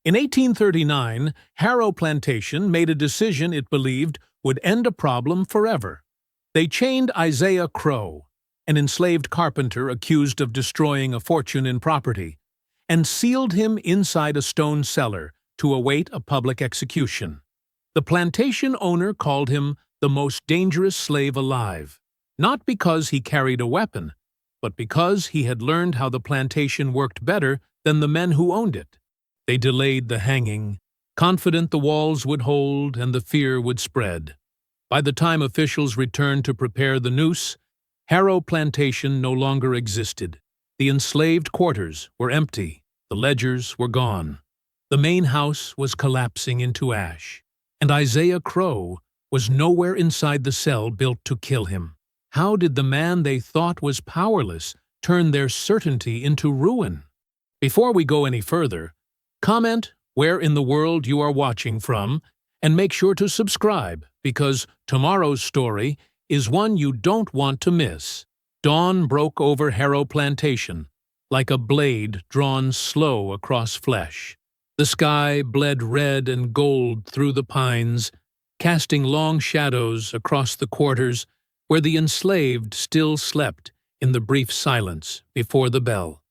In 1839, Harrow Plantation made a decision it believed would end a problem forever. They chained Isaiah Crowe, an enslaved carpenter accused of destroying a fortune in property, and sealed him inside a stone cellar to await a public execution. The plantation owner called him the most dangerous slave alive, not because he carried a weapon, but because he had learned how the plantation worked better than the men who owned it. They delayed the hanging, confident the walls would hold and the fear would spread. By the time officials returned to prepare the noose, Harrow Plantation no longer existed. The enslaved quarters were empty, the ledgers were gone. The main house was collapsing into ash, and Isaiah Crowe was nowhere inside the cell built to kill him. How did the man they thought was powerless turn their certainty into ruin? Before we go any further, comment where in the world you are watching from, and make sure to subscribe, because tomorrow's story is one you don't want to miss. Dawn broke over Harrow Plantation, like a blade drawn slow across flesh. The sky bled red and gold through the pines, casting long shadows across the quarters where the enslaved still slept in the brief silence before the bell.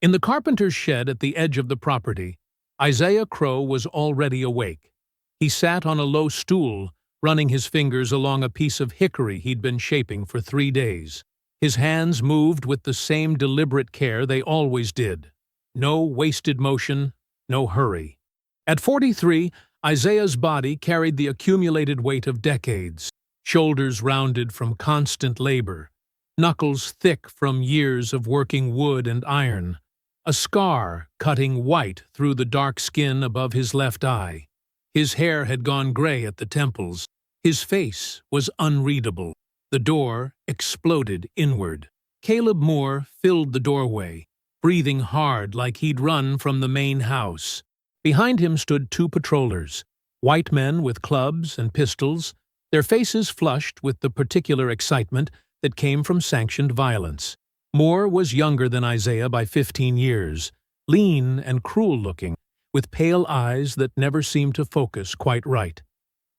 In the carpenter's shed at the edge of the property, Isaiah Crowe was already awake. He sat on a low stool, running his fingers along a piece of hickory he'd been shaping for 3 days. His hands moved with the same deliberate care they always did. No wasted motion, no hurry. At 43, Isaiah's body carried the accumulated weight of decades, shoulders rounded from constant labor, knuckles thick from years of working wood and iron, a scar cutting white through the dark skin above his left eye. His hair had gone gray at the temples. His face was unreadable. The door exploded inward. Caleb Moore filled the doorway, breathing hard like he'd run from the main house. Behind him stood 2 patrollers, white men with clubs and pistols, their faces flushed with the particular excitement that came from sanctioned violence. Moore was younger than Isaiah by 15 years, lean and cruel-looking, with pale eyes that never seemed to focus quite right.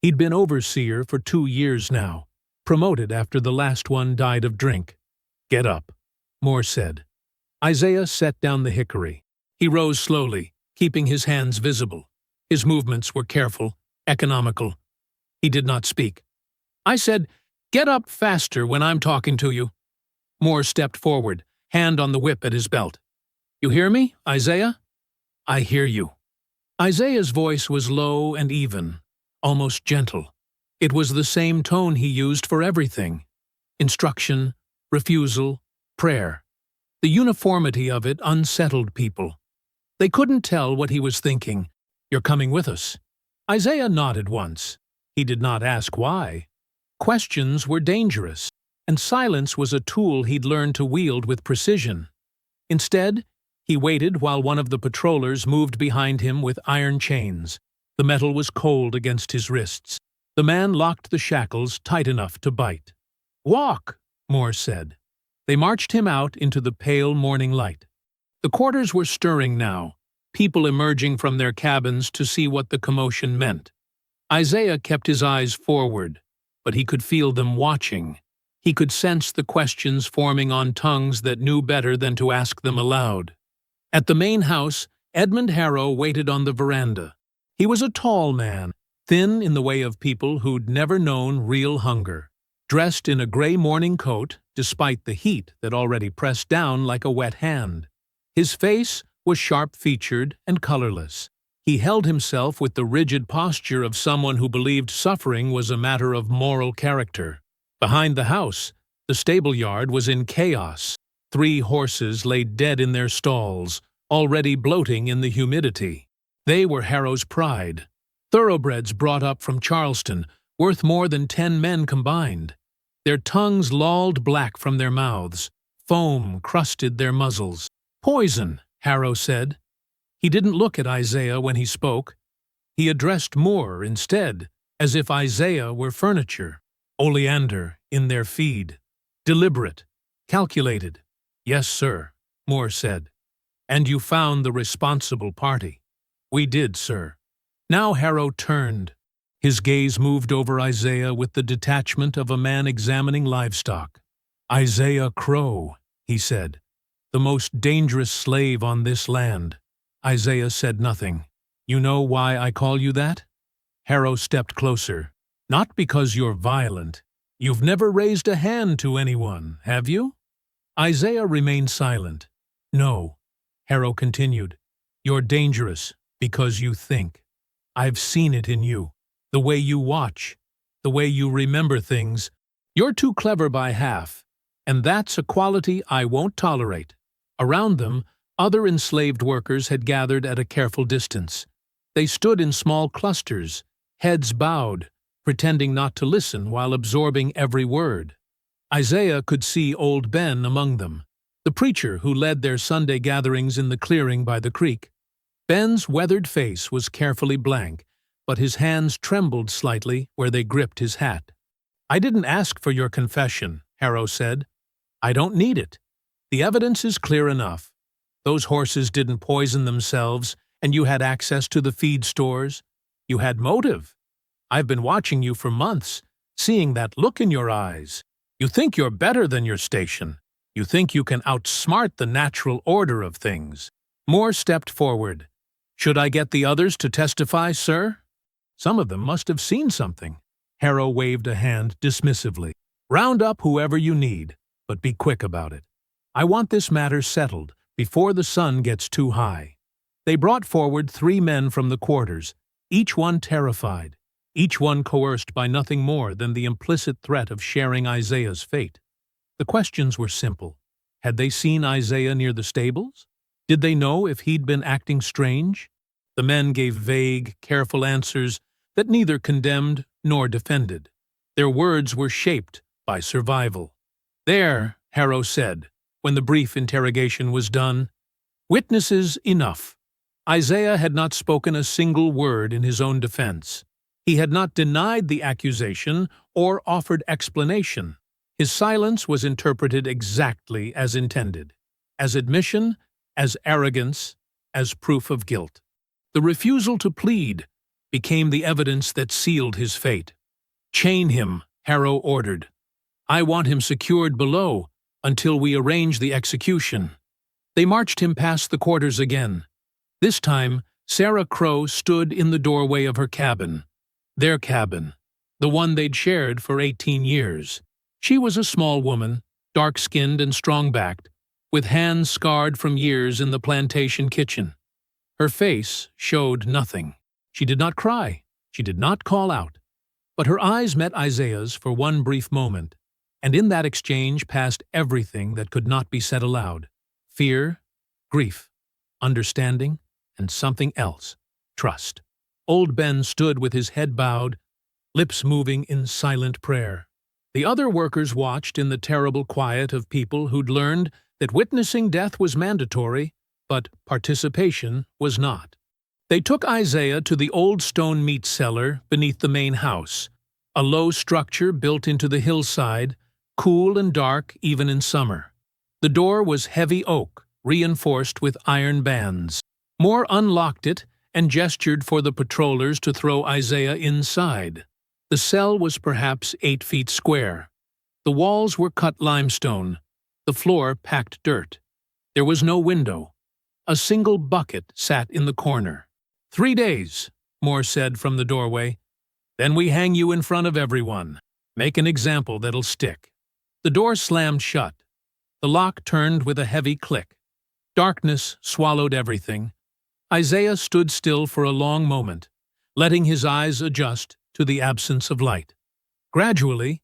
He'd been overseer for 2 years now, promoted after the last one died of drink. "Get up," Moore said. Isaiah set down the hickory. He rose slowly, keeping his hands visible. His movements were careful, economical. He did not speak. "I said, get up faster when I'm talking to you." Moore stepped forward, hand on the whip at his belt. "You hear me, Isaiah?" "I hear you." Isaiah's voice was low and even, almost gentle. It was the same tone he used for everything: instruction, refusal, prayer. The uniformity of it unsettled people. They couldn't tell what he was thinking. "You're coming with us." Isaiah nodded once. He did not ask why. Questions were dangerous, and silence was a tool he'd learned to wield with precision. Instead, he waited while one of the patrollers moved behind him with iron chains. The metal was cold against his wrists. The man locked the shackles tight enough to bite. "Walk," Moore said. They marched him out into the pale morning light. The quarters were stirring now, people emerging from their cabins to see what the commotion meant. Isaiah kept his eyes forward, but he could feel them watching. He could sense the questions forming on tongues that knew better than to ask them aloud. At the main house, Edmund Harrow waited on the veranda. He was a tall man, thin in the way of people who'd never known real hunger, dressed in a gray morning coat despite the heat that already pressed down like a wet hand. His face was sharp-featured and colorless. He held himself with the rigid posture of someone who believed suffering was a matter of moral character. Behind the house, the stable yard was in chaos. 3 horses lay dead in their stalls, already bloating in the humidity. They were Harrow's pride. Thoroughbreds brought up from Charleston, worth more than 10 men combined. Their tongues lolled black from their mouths. Foam crusted their muzzles. "Poison," Harrow said. He didn't look at Isaiah when he spoke. He addressed Moore instead, as if Isaiah were furniture. Oleander in their feed. Deliberate. Calculated. "Yes, sir," Moore said. "And you found the responsible party." "We did, sir." Now Harrow turned. His gaze moved over Isaiah with the detachment of a man examining livestock. "Isaiah Crow," he said, "the most dangerous slave on this land." Isaiah said nothing. "You know why I call you that?" Harrow stepped closer. "Not because you're violent. You've never raised a hand to anyone, have you?" Isaiah remained silent. "No," Harrow continued. "You're dangerous because you think. I've seen it in you. The way you watch, the way you remember things. You're too clever by half, and that's a quality I won't tolerate." Around them, other enslaved workers had gathered at a careful distance. They stood in small clusters, heads bowed, pretending not to listen while absorbing every word. Isaiah could see Old Ben among them, the preacher who led their Sunday gatherings in the clearing by the creek. Ben's weathered face was carefully blank, but his hands trembled slightly where they gripped his hat. "I didn't ask for your confession," Harrow said. "I don't need it. The evidence is clear enough. Those horses didn't poison themselves, and you had access to the feed stores. You had motive. I've been watching you for months, seeing that look in your eyes. You think you're better than your station. You think you can outsmart the natural order of things." Moore stepped forward. "Should I get the others to testify, sir?" "Some of them must have seen something." Harrow waved a hand dismissively. "Round up whoever you need, but be quick about it. I want this matter settled before the sun gets too high." They brought forward 3 men from the quarters, each one terrified, each one coerced by nothing more than the implicit threat of sharing Isaiah's fate. The questions were simple. Had they seen Isaiah near the stables? Did they know if he'd been acting strange? The men gave vague, careful answers that neither condemned nor defended. Their words were shaped by survival. "There," Harrow said, when the brief interrogation was done. "Witnesses enough." Isaiah had not spoken a single word in his own defense. He had not denied the accusation or offered explanation. His silence was interpreted exactly as intended, as admission, as arrogance, as proof of guilt. The refusal to plead became the evidence that sealed his fate. "Chain him," Harrow ordered. "I want him secured below until we arrange the execution." They marched him past the quarters again. This time, Sarah Crow stood in the doorway of her cabin. Their cabin, the one they'd shared for 18 years. She was a small woman, dark-skinned and strong-backed, with hands scarred from years in the plantation kitchen. Her face showed nothing. She did not cry. She did not call out. But her eyes met Isaiah's for one brief moment, and in that exchange passed everything that could not be said aloud. Fear, grief, understanding, and something else, trust. Old Ben stood with his head bowed, lips moving in silent prayer. The other workers watched in the terrible quiet of people who'd learned that witnessing death was mandatory, but participation was not. They took Isaiah to the old stone meat cellar beneath the main house, a low structure built into the hillside, cool and dark even in summer. The door was heavy oak, reinforced with iron bands. Moore unlocked it and gestured for the patrollers to throw Isaiah inside. The cell was perhaps 8 feet square. The walls were cut limestone, the floor packed dirt. There was no window. A single bucket sat in the corner. 3 days, Moore said from the doorway. Then we hang you in front of everyone. Make an example that'll stick. The door slammed shut. The lock turned with a heavy click. Darkness swallowed everything. Isaiah stood still for a long moment, letting his eyes adjust to the absence of light. Gradually,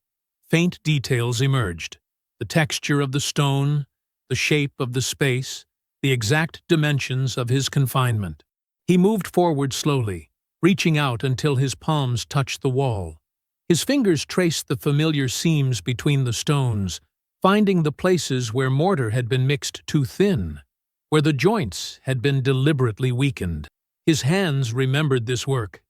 faint details emerged. The texture of the stone, the shape of the space, the exact dimensions of his confinement. He moved forward slowly, reaching out until his palms touched the wall. His fingers traced the familiar seams between the stones, finding the places where mortar had been mixed too thin, where the joints had been deliberately weakened. His hands remembered this work.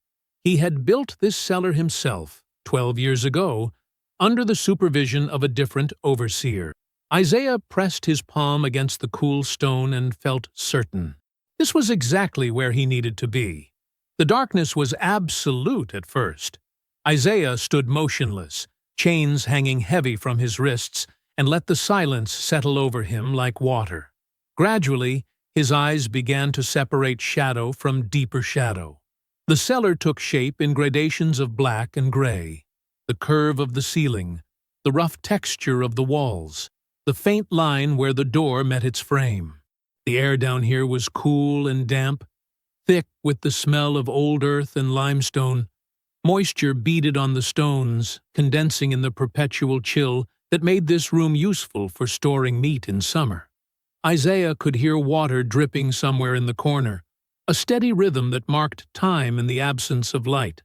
He had built this cellar himself, 12 years ago, under the supervision of a different overseer. Isaiah pressed his palm against the cool stone and felt certain. This was exactly where he needed to be. The darkness was absolute at first. Isaiah stood motionless, chains hanging heavy from his wrists, and let the silence settle over him like water. Gradually, his eyes began to separate shadow from deeper shadow. The cellar took shape in gradations of black and gray. The curve of the ceiling, the rough texture of the walls, the faint line where the door met its frame. The air down here was cool and damp, thick with the smell of old earth and limestone. Moisture beaded on the stones, condensing in the perpetual chill that made this room useful for storing meat in summer. Isaiah could hear water dripping somewhere in the corner, a steady rhythm that marked time in the absence of light.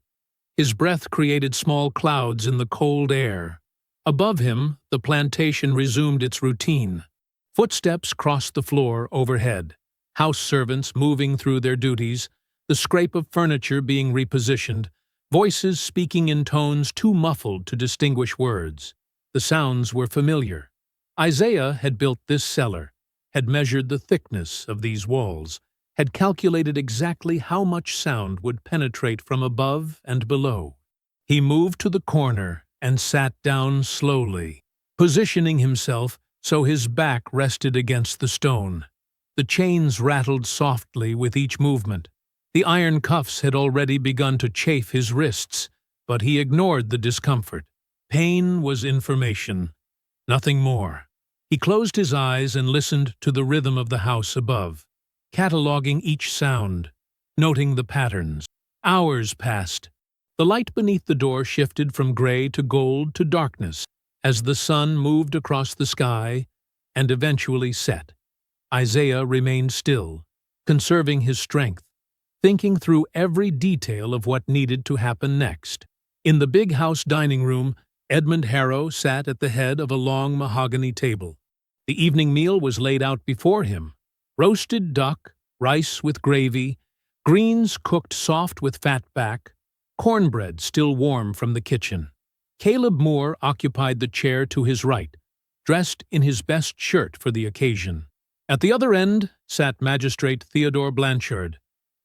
His breath created small clouds in the cold air. Above him, the plantation resumed its routine. Footsteps crossed the floor overhead, house servants moving through their duties, the scrape of furniture being repositioned, voices speaking in tones too muffled to distinguish words. The sounds were familiar. Isaiah had built this cellar, had measured the thickness of these walls, had calculated exactly how much sound would penetrate from above and below. He moved to the corner and sat down slowly, positioning himself so his back rested against the stone. The chains rattled softly with each movement. The iron cuffs had already begun to chafe his wrists, but he ignored the discomfort. Pain was information, nothing more. He closed his eyes and listened to the rhythm of the house above, cataloging each sound, noting the patterns. Hours passed. The light beneath the door shifted from gray to gold to darkness as the sun moved across the sky and eventually set. Isaiah remained still, conserving his strength, thinking through every detail of what needed to happen next. In the big house dining room, Edmund Harrow sat at the head of a long mahogany table. The evening meal was laid out before him: roasted duck, rice with gravy, greens cooked soft with fat back, cornbread still warm from the kitchen. Caleb Moore occupied the chair to his right, dressed in his best shirt for the occasion. At the other end sat Magistrate Theodore Blanchard,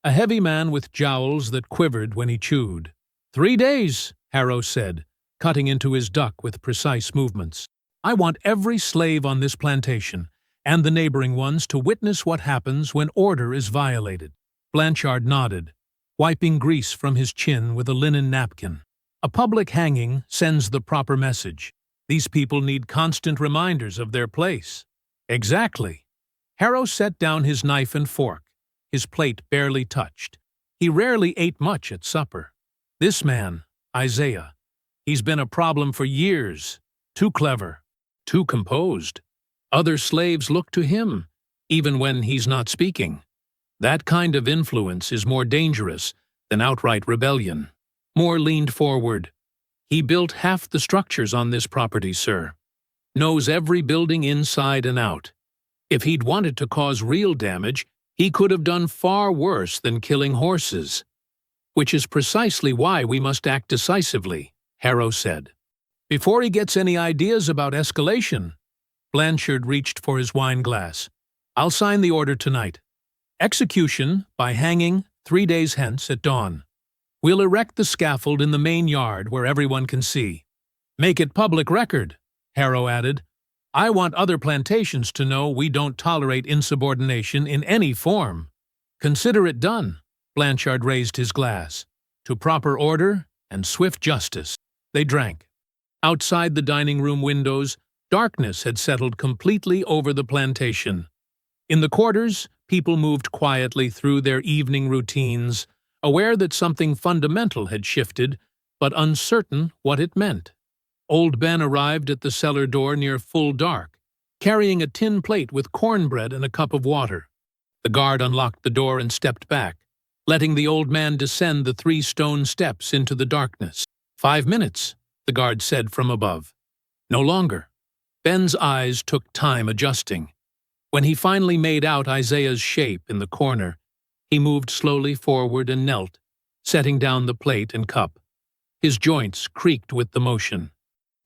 a heavy man with jowls that quivered when he chewed. 3 days, Harrow said, cutting into his duck with precise movements. I want every slave on this plantation, and the neighboring ones, to witness what happens when order is violated. Blanchard nodded, wiping grease from his chin with a linen napkin. A public hanging sends the proper message. These people need constant reminders of their place. Exactly. Harrow set down his knife and fork, his plate barely touched. He rarely ate much at supper. This man, Isaiah, he's been a problem for years. Too clever, too composed. Other slaves look to him, even when he's not speaking. That kind of influence is more dangerous than outright rebellion. Moore leaned forward. He built half the structures on this property, sir. Knows every building inside and out. If he'd wanted to cause real damage, he could have done far worse than killing horses. Which is precisely why we must act decisively, Harrow said. Before he gets any ideas about escalation. Blanchard reached for his wine glass. I'll sign the order tonight. Execution by hanging 3 days hence at dawn. We'll erect the scaffold in the main yard where everyone can see. Make it public record, Harrow added. I want other plantations to know we don't tolerate insubordination in any form. Consider it done. Blanchard raised his glass. To proper order and swift justice. They drank. Outside the dining room windows, darkness had settled completely over the plantation. In the quarters, people moved quietly through their evening routines, aware that something fundamental had shifted, but uncertain what it meant. Old Ben arrived at the cellar door near full dark, carrying a tin plate with cornbread and a cup of water. The guard unlocked the door and stepped back, letting the old man descend the 3 stone steps into the darkness. 5 minutes, the guard said from above. No longer. Ben's eyes took time adjusting. When he finally made out Isaiah's shape in the corner, he moved slowly forward and knelt, setting down the plate and cup. His joints creaked with the motion.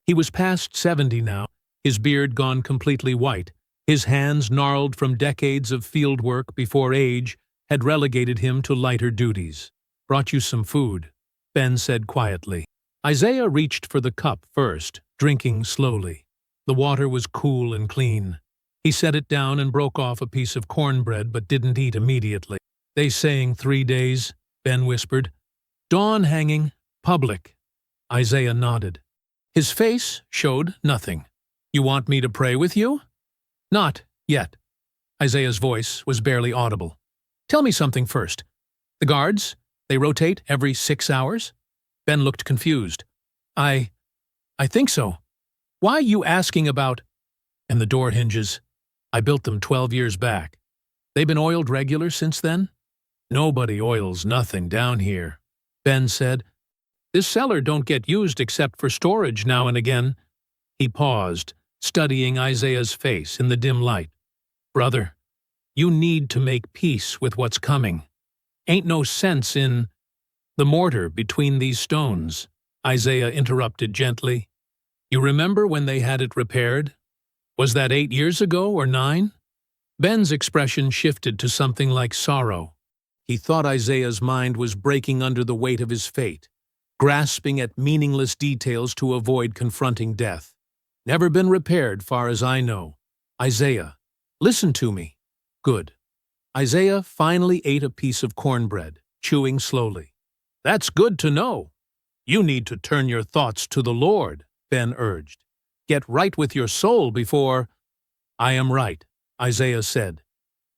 He was past 70 now, his beard gone completely white, his hands gnarled from decades of field work before age had relegated him to lighter duties. "Brought you some food," Ben said quietly. Isaiah reached for the cup first, drinking slowly. The water was cool and clean. He set it down and broke off a piece of cornbread but didn't eat immediately. "They saying 3 days," Ben whispered. "Dawn hanging, public." Isaiah nodded. His face showed nothing. "You want me to pray with you?" "Not yet." Isaiah's voice was barely audible. "Tell me something first. The guards, they rotate every 6 hours?" Ben looked confused. I think so. Why you asking about—" "And the door hinges. I built them 12 years back. They been oiled regular since then?" "Nobody oils nothing down here," Ben said. "This cellar don't get used except for storage now and again." He paused, studying Isaiah's face in the dim light. "Brother, you need to make peace with what's coming. Ain't no sense in—" "The mortar between these stones," Isaiah interrupted gently. "You remember when they had it repaired? Was that 8 years ago or 9? Ben's expression shifted to something like sorrow. He thought Isaiah's mind was breaking under the weight of his fate, grasping at meaningless details to avoid confronting death. "Never been repaired, far as I know. Isaiah, listen to me." "Good." Isaiah finally ate a piece of cornbread, chewing slowly. "That's good to know. You need to turn your thoughts to the Lord," Ben urged. "Get right with your soul before—" "I am right," Isaiah said.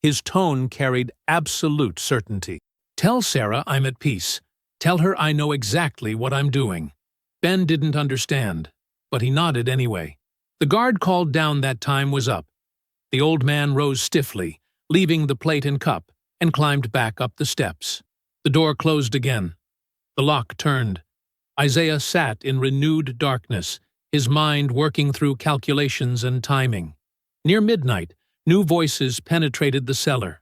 His tone carried absolute certainty. "Tell Sarah I'm at peace. Tell her I know exactly what I'm doing." Ben didn't understand, but he nodded anyway. The guard called down that time was up. The old man rose stiffly, leaving the plate and cup, and climbed back up the steps. The door closed again. The lock turned. Isaiah sat in renewed darkness, his mind working through calculations and timing. Near midnight, new voices penetrated the cellar.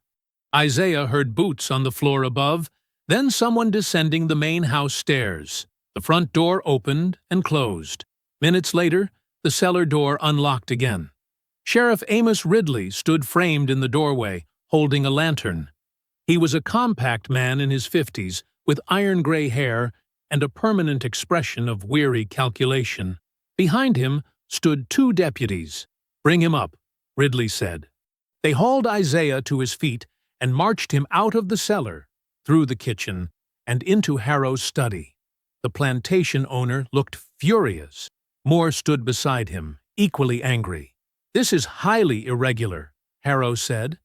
Isaiah heard boots on the floor above, then someone descending the main house stairs. The front door opened and closed. Minutes later, the cellar door unlocked again. Sheriff Amos Ridley stood framed in the doorway, holding a lantern. He was a compact man in his 50s, with iron-gray hair and a permanent expression of weary calculation. Behind him stood 2 deputies. "Bring him up," Ridley said. They hauled Isaiah to his feet and marched him out of the cellar, through the kitchen, and into Harrow's study. The plantation owner looked furious. Moore stood beside him, equally angry. "This is highly irregular," Harrow said.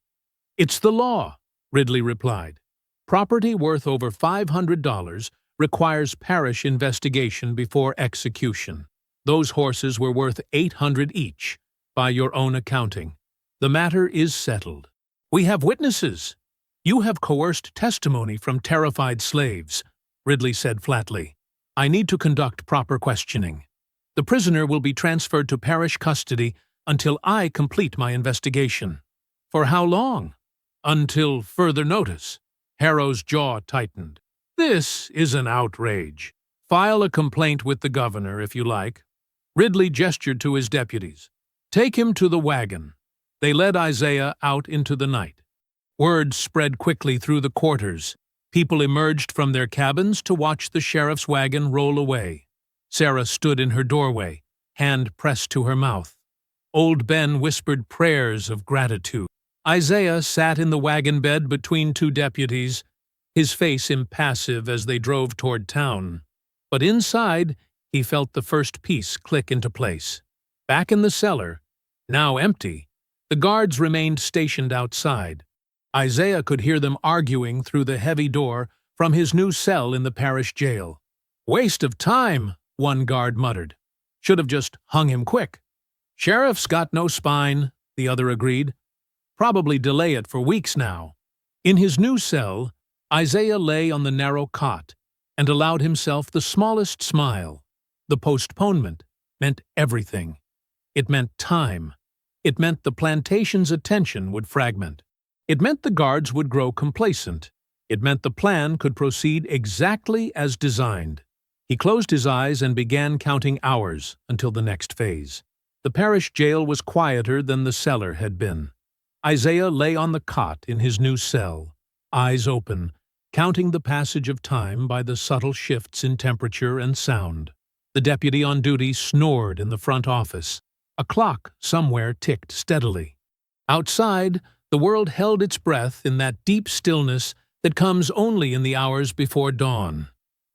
"It's the law," Ridley replied. "Property worth over $500 requires parish investigation before execution. Those horses were worth $800 each, by your own accounting. The matter is settled. We have witnesses. You have coerced testimony from terrified slaves," Ridley said flatly. "I need to conduct proper questioning. The prisoner will be transferred to parish custody until I complete my investigation." "For how long?" "Until further notice." Harrow's jaw tightened. "This is an outrage. File a complaint with the governor, if you like." Ridley gestured to his deputies. "Take him to the wagon." They led Isaiah out into the night. Word spread quickly through the quarters. People emerged from their cabins to watch the sheriff's wagon roll away. Sarah stood in her doorway, hand pressed to her mouth. Old Ben whispered prayers of gratitude. Isaiah sat in the wagon bed between 2 deputies, his face impassive as they drove toward town. But inside, he felt the first piece click into place. Back in the cellar, now empty, the guards remained stationed outside. Isaiah could hear them arguing through the heavy door from his new cell in the parish jail. "Waste of time," one guard muttered. "Should have just hung him quick." "Sheriff's got no spine," the other agreed. "Probably delay it for weeks now." In his new cell, Isaiah lay on the narrow cot and allowed himself the smallest smile. The postponement meant everything. It meant time. It meant the plantation's attention would fragment. It meant the guards would grow complacent. It meant the plan could proceed exactly as designed. He closed his eyes and began counting hours until the next phase. The parish jail was quieter than the cellar had been. Isaiah lay on the cot in his new cell. eyes open, counting the passage of time by the subtle shifts in temperature and sound. The deputy on duty snored in the front office. A clock somewhere ticked steadily. Outside, the world held its breath in that deep stillness that comes only in the hours before dawn.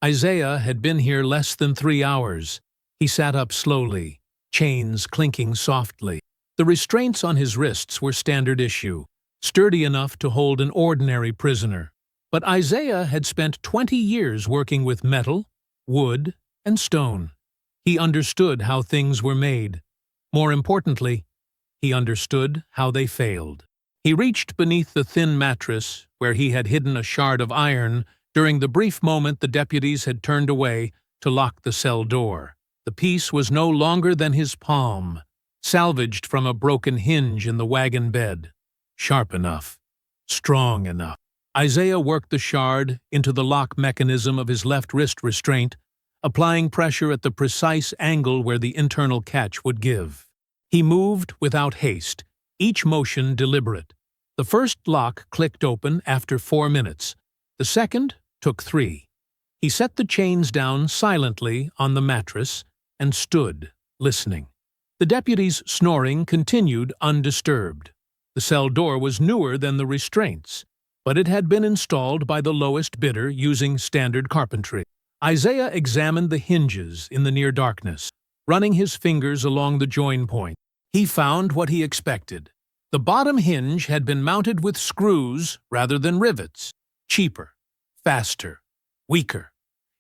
Isaiah had been here less than 3 hours. He sat up slowly, chains clinking softly. The restraints on his wrists were standard issue, sturdy enough to hold an ordinary prisoner. But Isaiah had spent 20 years working with metal, wood, and stone. He understood how things were made. More importantly, he understood how they failed. He reached beneath the thin mattress, where he had hidden a shard of iron during the brief moment the deputies had turned away to lock the cell door. The piece was no longer than his palm, salvaged from a broken hinge in the wagon bed. Sharp enough, strong enough. Isaiah worked the shard into the lock mechanism of his left wrist restraint, applying pressure at the precise angle where the internal catch would give. He moved without haste, each motion deliberate. The first lock clicked open after 4 minutes. The second took 3. He set the chains down silently on the mattress and stood, listening. The deputy's snoring continued undisturbed. The cell door was newer than the restraints, but it had been installed by the lowest bidder using standard carpentry. Isaiah examined the hinges in the near darkness, running his fingers along the join point. He found what he expected. The bottom hinge had been mounted with screws rather than rivets. Cheaper, faster, weaker.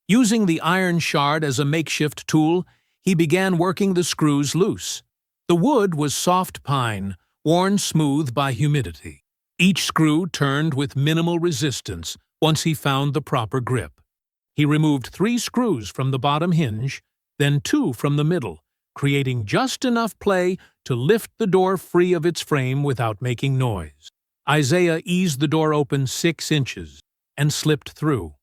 Using the iron shard as a makeshift tool, he began working the screws loose. The wood was soft pine, worn smooth by humidity. Each screw turned with minimal resistance once he found the proper grip. He removed 3 screws from the bottom hinge, then 2 from the middle, creating just enough play to lift the door free of its frame without making noise. Isaiah eased the door open 6 inches and slipped through.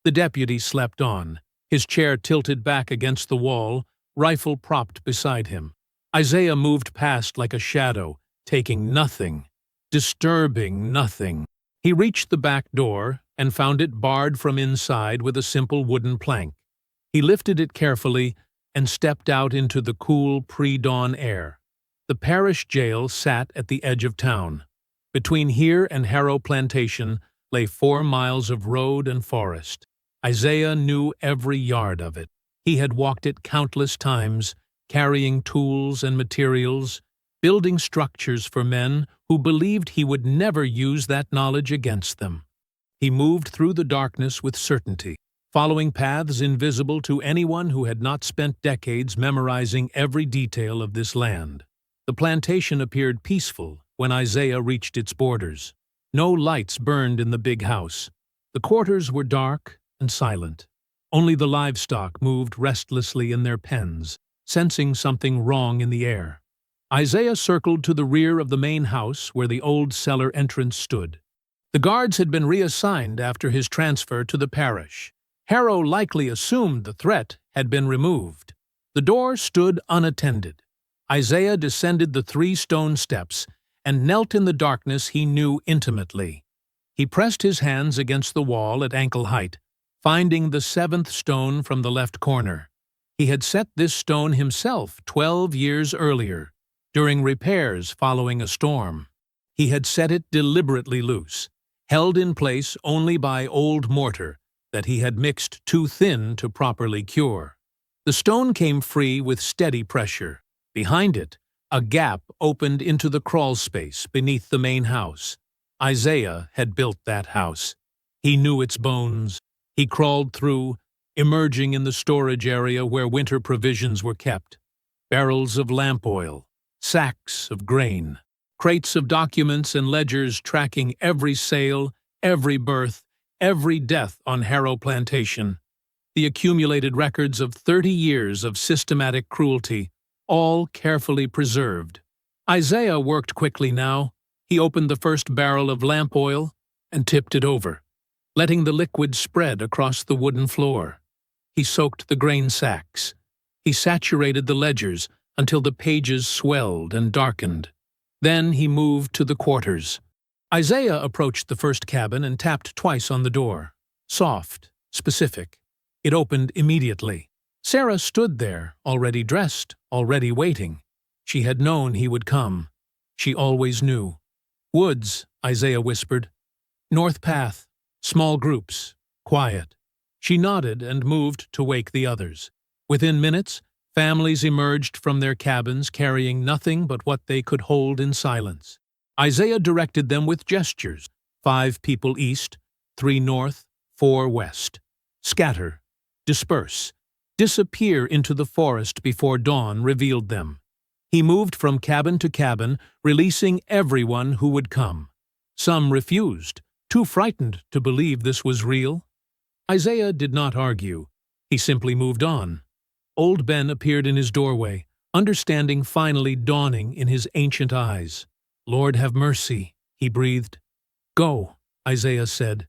The deputy slept on, his chair tilted back against the wall, rifle propped beside him. Isaiah moved past like a shadow, taking nothing, disturbing nothing. He reached the back door and found it barred from inside with a simple wooden plank. He lifted it carefully and stepped out into the cool pre-dawn air. The parish jail sat at the edge of town. Between here and Harrow Plantation lay 4 miles of road and forest. Isaiah knew every yard of it. He had walked it countless times, carrying tools and materials, building structures for men who believed he would never use that knowledge against them. He moved through the darkness with certainty, following paths invisible to anyone who had not spent decades memorizing every detail of this land. The plantation appeared peaceful when Isaiah reached its borders. No lights burned in the big house. The quarters were dark and silent. Only the livestock moved restlessly in their pens, sensing something wrong in the air. Isaiah circled to the rear of the main house where the old cellar entrance stood. The guards had been reassigned after his transfer to the parish. Harrow likely assumed the threat had been removed. The door stood unattended. Isaiah descended the 3 stone steps and knelt in the darkness he knew intimately. He pressed his hands against the wall at ankle height, finding the 7th stone from the left corner. He had set this stone himself 12 years earlier, during repairs following a storm. He had set it deliberately loose, held in place only by old mortar that he had mixed too thin to properly cure. The stone came free with steady pressure. Behind it, a gap opened into the crawl space beneath the main house. Isaiah had built that house. He knew its bones. He crawled through, emerging in the storage area where winter provisions were kept. Barrels of lamp oil, sacks of grain, crates of documents and ledgers tracking every sale, every birth, every death on Harrow Plantation. The accumulated records of 30 years of systematic cruelty, all carefully preserved. Isaiah worked quickly now. He opened the first barrel of lamp oil and tipped it over, letting the liquid spread across the wooden floor. He soaked the grain sacks. He saturated the ledgers until the pages swelled and darkened. Then he moved to the quarters. Isaiah approached the first cabin and tapped twice on the door. Soft, specific. It opened immediately. Sarah stood there, already dressed, already waiting. She had known he would come. She always knew. "Woods," Isaiah whispered. "North path. Small groups. Quiet." She nodded and moved to wake the others. Within minutes, families emerged from their cabins carrying nothing but what they could hold in silence. Isaiah directed them with gestures. 5 people east, 3 north, 4 west. Scatter. Disperse. Disappear into the forest before dawn revealed them. He moved from cabin to cabin, releasing everyone who would come. Some refused, too frightened to believe this was real. Isaiah did not argue. He simply moved on. Old Ben appeared in his doorway, understanding finally dawning in his ancient eyes. "Lord have mercy," he breathed. "Go," Isaiah said.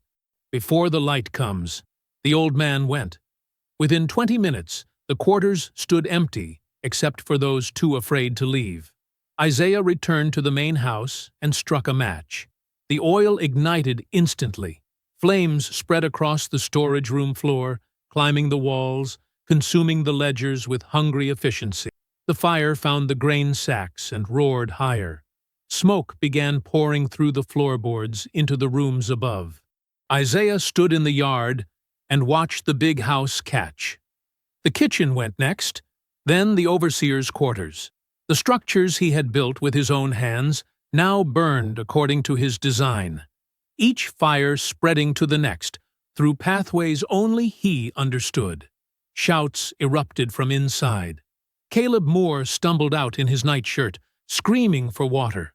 "Before the light comes." The old man went. Within 20 minutes, the quarters stood empty, except for those too afraid to leave. Isaiah returned to the main house and struck a match. The oil ignited instantly. Flames spread across the storage room floor, climbing the walls, consuming the ledgers with hungry efficiency. The fire found the grain sacks and roared higher. Smoke began pouring through the floorboards into the rooms above. Isaiah stood in the yard and watched the big house catch. The kitchen went next, then the overseer's quarters. The structures he had built with his own hands now burned according to his design, each fire spreading to the next, through pathways only he understood. Shouts erupted from inside. Caleb Moore stumbled out in his nightshirt, screaming for water.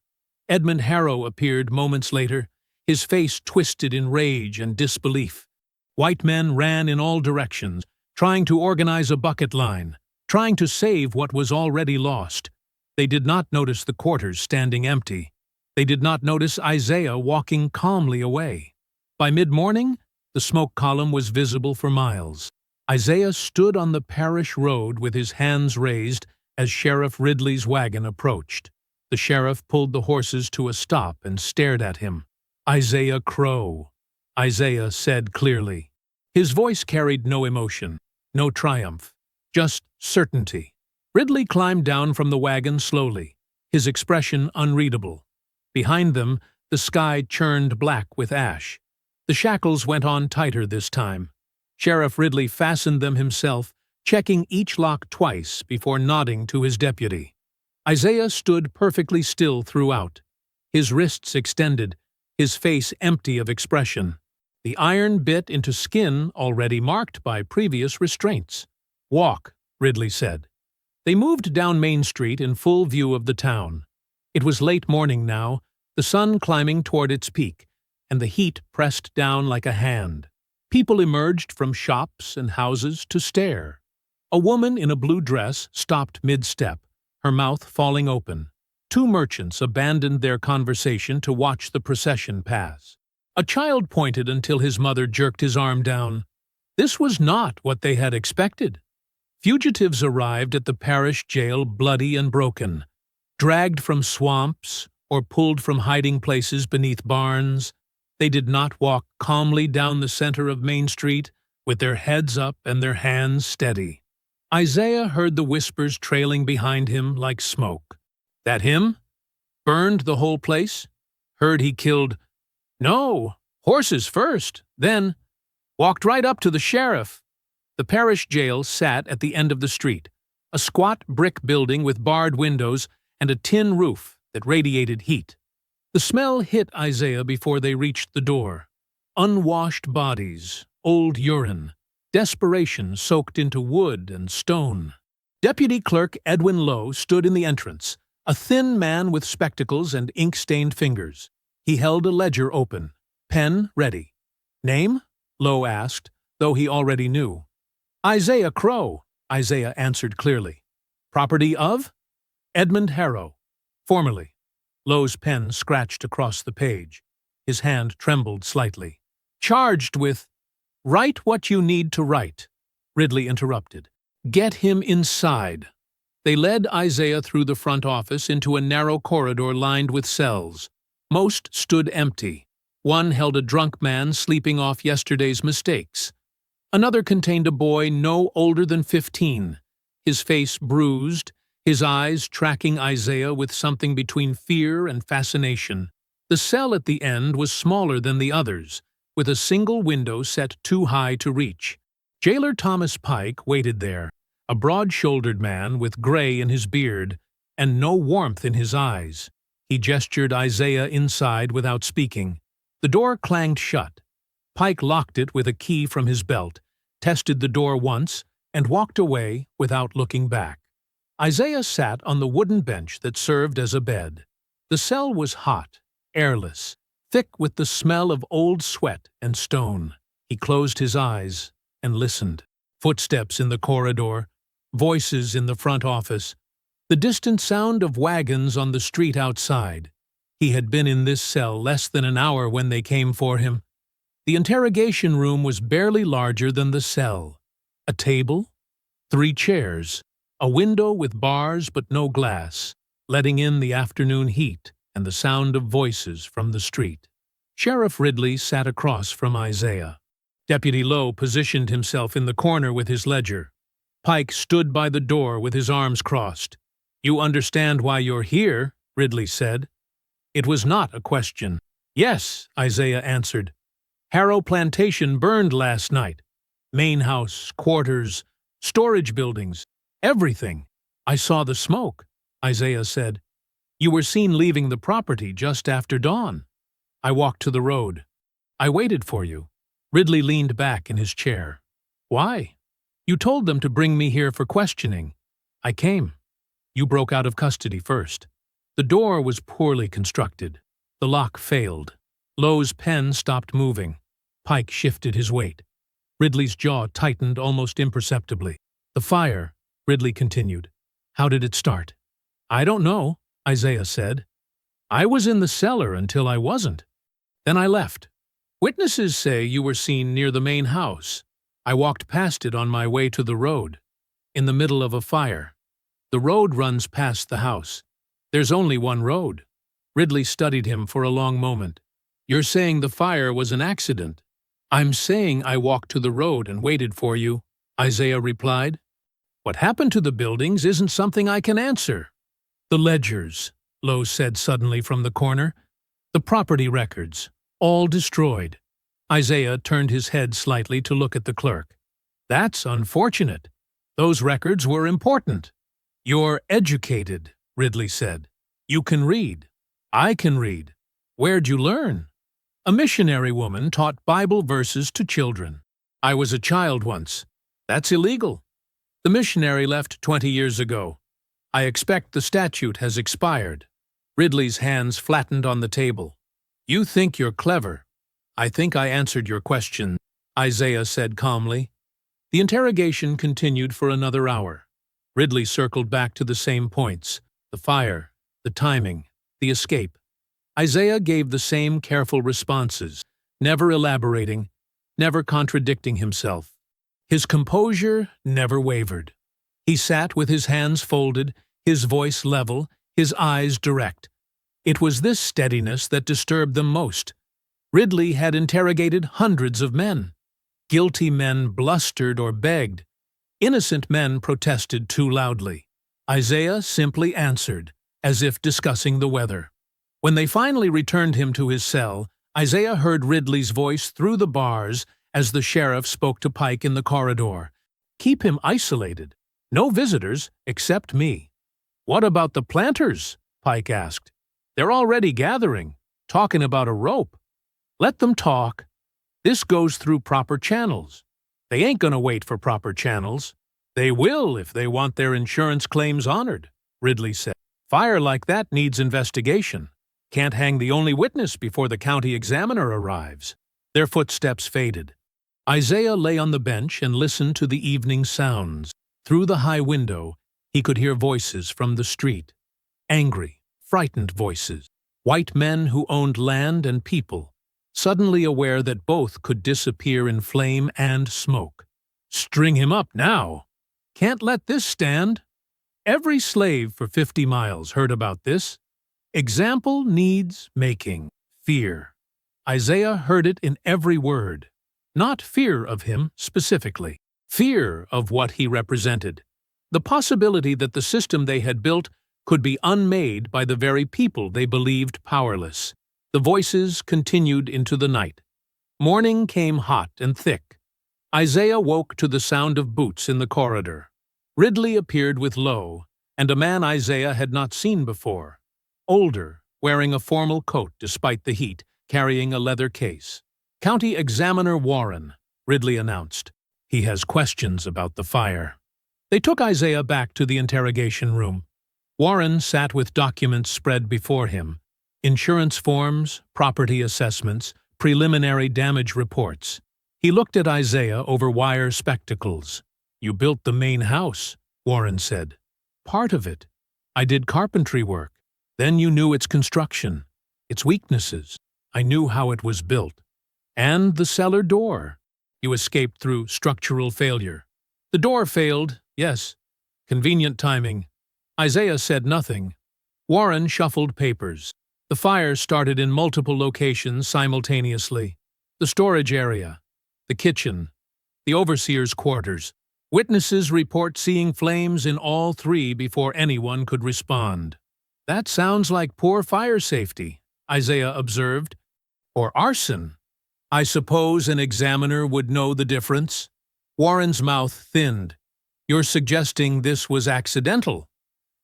Edmund Harrow appeared moments later, his face twisted in rage and disbelief. White men ran in all directions, trying to organize a bucket line, trying to save what was already lost. They did not notice the quarters standing empty. They did not notice Isaiah walking calmly away. By mid-morning, the smoke column was visible for miles. Isaiah stood on the parish road with his hands raised as Sheriff Ridley's wagon approached. The sheriff pulled the horses to a stop and stared at him. "Isaiah Crow," Isaiah said clearly. His voice carried no emotion, no triumph, just certainty. Ridley climbed down from the wagon slowly, his expression unreadable. Behind them, the sky churned black with ash. The shackles went on tighter this time. Sheriff Ridley fastened them himself, checking each lock twice before nodding to his deputy. Isaiah stood perfectly still throughout, his wrists extended, his face empty of expression. The iron bit into skin already marked by previous restraints. "Walk," Ridley said. They moved down Main Street in full view of the town. It was late morning now, the sun climbing toward its peak, and the heat pressed down like a hand. People emerged from shops and houses to stare. A woman in a blue dress stopped mid-step, her mouth falling open. 2 merchants abandoned their conversation to watch the procession pass. A child pointed until his mother jerked his arm down. This was not what they had expected. Fugitives arrived at the parish jail bloody and broken, dragged from swamps or pulled from hiding places beneath barns. They did not walk calmly down the center of Main Street with their heads up and their hands steady. Isaiah heard the whispers trailing behind him like smoke. "That him? Burned the whole place? Heard he killed—" "No, horses first, then walked right up to the sheriff." The parish jail sat at the end of the street, a squat brick building with barred windows and a tin roof that radiated heat. The smell hit Isaiah before they reached the door. Unwashed bodies, old urine, desperation soaked into wood and stone. Deputy Clerk Edwin Lowe stood in the entrance, a thin man with spectacles and ink-stained fingers. He held a ledger open, pen ready. "Name?" Lowe asked, though he already knew. "Isaiah Crow," Isaiah answered clearly. "Property of?" "Edmund Harrow." "Formerly." Lowe's pen scratched across the page. His hand trembled slightly. "Charged with—" "Write what you need to write," Ridley interrupted. "Get him inside." They led Isaiah through the front office into a narrow corridor lined with cells. Most stood empty. One held a drunk man sleeping off yesterday's mistakes. Another contained a boy no older than 15, his face bruised, his eyes tracking Isaiah with something between fear and fascination. The cell at the end was smaller than the others, with a single window set too high to reach. Jailer Thomas Pike waited there, a broad-shouldered man with gray in his beard and no warmth in his eyes. He gestured Isaiah inside without speaking. The door clanged shut. Pike locked it with a key from his belt, tested the door once, and walked away without looking back. Isaiah sat on the wooden bench that served as a bed. The cell was hot, airless, thick with the smell of old sweat and stone. He closed his eyes and listened. Footsteps in the corridor, voices in the front office, the distant sound of wagons on the street outside. He had been in this cell less than an hour when they came for him. The interrogation room was barely larger than the cell. A table, 3 chairs, a window with bars but no glass, letting in the afternoon heat and the sound of voices from the street. Sheriff Ridley sat across from Isaiah. Deputy Lowe positioned himself in the corner with his ledger. Pike stood by the door with his arms crossed. "You understand why you're here?" Ridley said. It was not a question. "Yes," Isaiah answered. "Harrow Plantation burned last night. Main house, quarters, storage buildings, everything. I saw the smoke," Isaiah said. "You were seen leaving the property just after dawn. I walked to the road. I waited for you." Ridley leaned back in his chair. "Why?" "You told them to bring me here for questioning. I came. You broke out of custody first." The door was poorly constructed. The lock failed. Lowe's pen stopped moving. Pike shifted his weight. Ridley's jaw tightened almost imperceptibly. "The fire," Ridley continued. "How did it start?" "I don't know," Isaiah said. "I was in the cellar until I wasn't. Then I left. Witnesses say you were seen near the main house. I walked past it on my way to the road, in the middle of a fire. The road runs past the house. There's only one road." Ridley studied him for a long moment. "You're saying the fire was an accident?" "I'm saying I walked to the road and waited for you," Isaiah replied. "What happened to the buildings isn't something I can answer." "The ledgers," Lowe said suddenly from the corner. "The property records, all destroyed." Isaiah turned his head slightly to look at the clerk. "That's unfortunate. Those records were important." "You're educated," Ridley said. "You can read. I can read. Where'd you learn?" "A missionary woman taught Bible verses to children. I was a child once. That's illegal. The missionary left 20 years ago. I expect the statute has expired." Ridley's hands flattened on the table. "You think you're clever. I think I answered your question," Isaiah said calmly. The interrogation continued for another hour. Ridley circled back to the same points: the fire, the timing, the escape. Isaiah gave the same careful responses, never elaborating, never contradicting himself. His composure never wavered. He sat with his hands folded, his voice level, his eyes direct. It was this steadiness that disturbed them most. Ridley had interrogated hundreds of men. Guilty men blustered or begged. Innocent men protested too loudly. Isaiah simply answered, as if discussing the weather. When they finally returned him to his cell, Isaiah heard Ridley's voice through the bars as the sheriff spoke to Pike in the corridor. "Keep him isolated. No visitors except me." "What about the planters?" Pike asked. "They're already gathering, talking about a rope." "Let them talk. This goes through proper channels." "They ain't gonna wait for proper channels." "They will if they want their insurance claims honored," Ridley said. "Fire like that needs investigation. Can't hang the only witness before the county examiner arrives." Their footsteps faded. Isaiah lay on the bench and listened to the evening sounds. Through the high window, he could hear voices from the street. Angry, frightened voices. White men who owned land and people, suddenly aware that both could disappear in flame and smoke. "String him up now. Can't let this stand." Every slave for 50 miles heard about this. Example needs making. Fear. Isaiah heard it in every word. Not fear of him specifically. Fear of what he represented. The possibility that the system they had built could be unmade by the very people they believed powerless. The voices continued into the night. Morning came hot and thick. Isaiah woke to the sound of boots in the corridor. Ridley appeared with Lowe, and a man Isaiah had not seen before. Older, wearing a formal coat despite the heat, carrying a leather case. "County Examiner Warren," Ridley announced. "He has questions about the fire." They took Isaiah back to the interrogation room. Warren sat with documents spread before him. Insurance forms, property assessments, preliminary damage reports. He looked at Isaiah over wire spectacles. "You built the main house," Warren said. "Part of it. I did carpentry work. Then you knew its construction, its weaknesses. I knew how it was built. And the cellar door. You escaped through structural failure." "The door failed, yes. Convenient timing." Isaiah said nothing. Warren shuffled papers. The fire started in multiple locations simultaneously. The storage area, the kitchen, the overseer's quarters. Witnesses report seeing flames in all three before anyone could respond. "That sounds like poor fire safety," Isaiah observed. "Or arson. I suppose an examiner would know the difference." Warren's mouth thinned. "You're suggesting this was accidental?"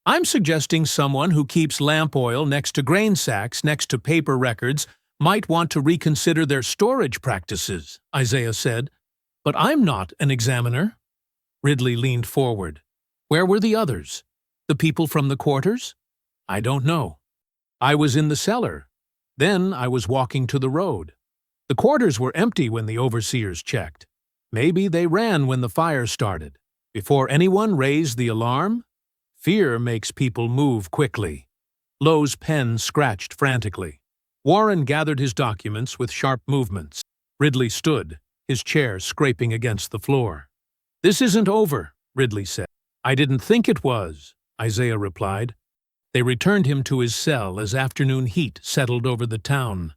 "I'm suggesting someone who keeps lamp oil next to grain sacks next to paper records might want to reconsider their storage practices," Isaiah said. "But I'm not an examiner." Ridley leaned forward. "Where were the others? The people from the quarters?" "I don't know. I was in the cellar. Then I was walking to the road. The quarters were empty when the overseers checked. Maybe they ran when the fire started. Before anyone raised the alarm? Fear makes people move quickly." Lowe's pen scratched frantically. Warren gathered his documents with sharp movements. Ridley stood, his chair scraping against the floor. "This isn't over," Ridley said. "I didn't think it was," Isaiah replied. They returned him to his cell as afternoon heat settled over the town.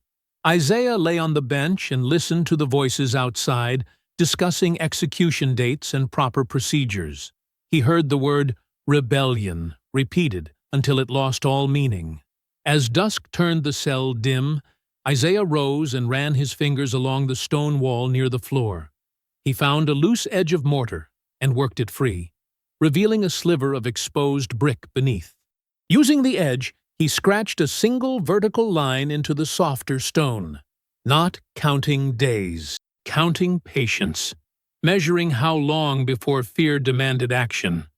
Isaiah lay on the bench and listened to the voices outside, discussing execution dates and proper procedures. He heard the word rebellion repeated until it lost all meaning. As dusk turned the cell dim, Isaiah rose and ran his fingers along the stone wall near the floor. He found a loose edge of mortar and worked it free, revealing a sliver of exposed brick beneath. Using the edge, he scratched a single vertical line into the softer stone. Not counting days, counting patience, measuring how long before fear demanded action,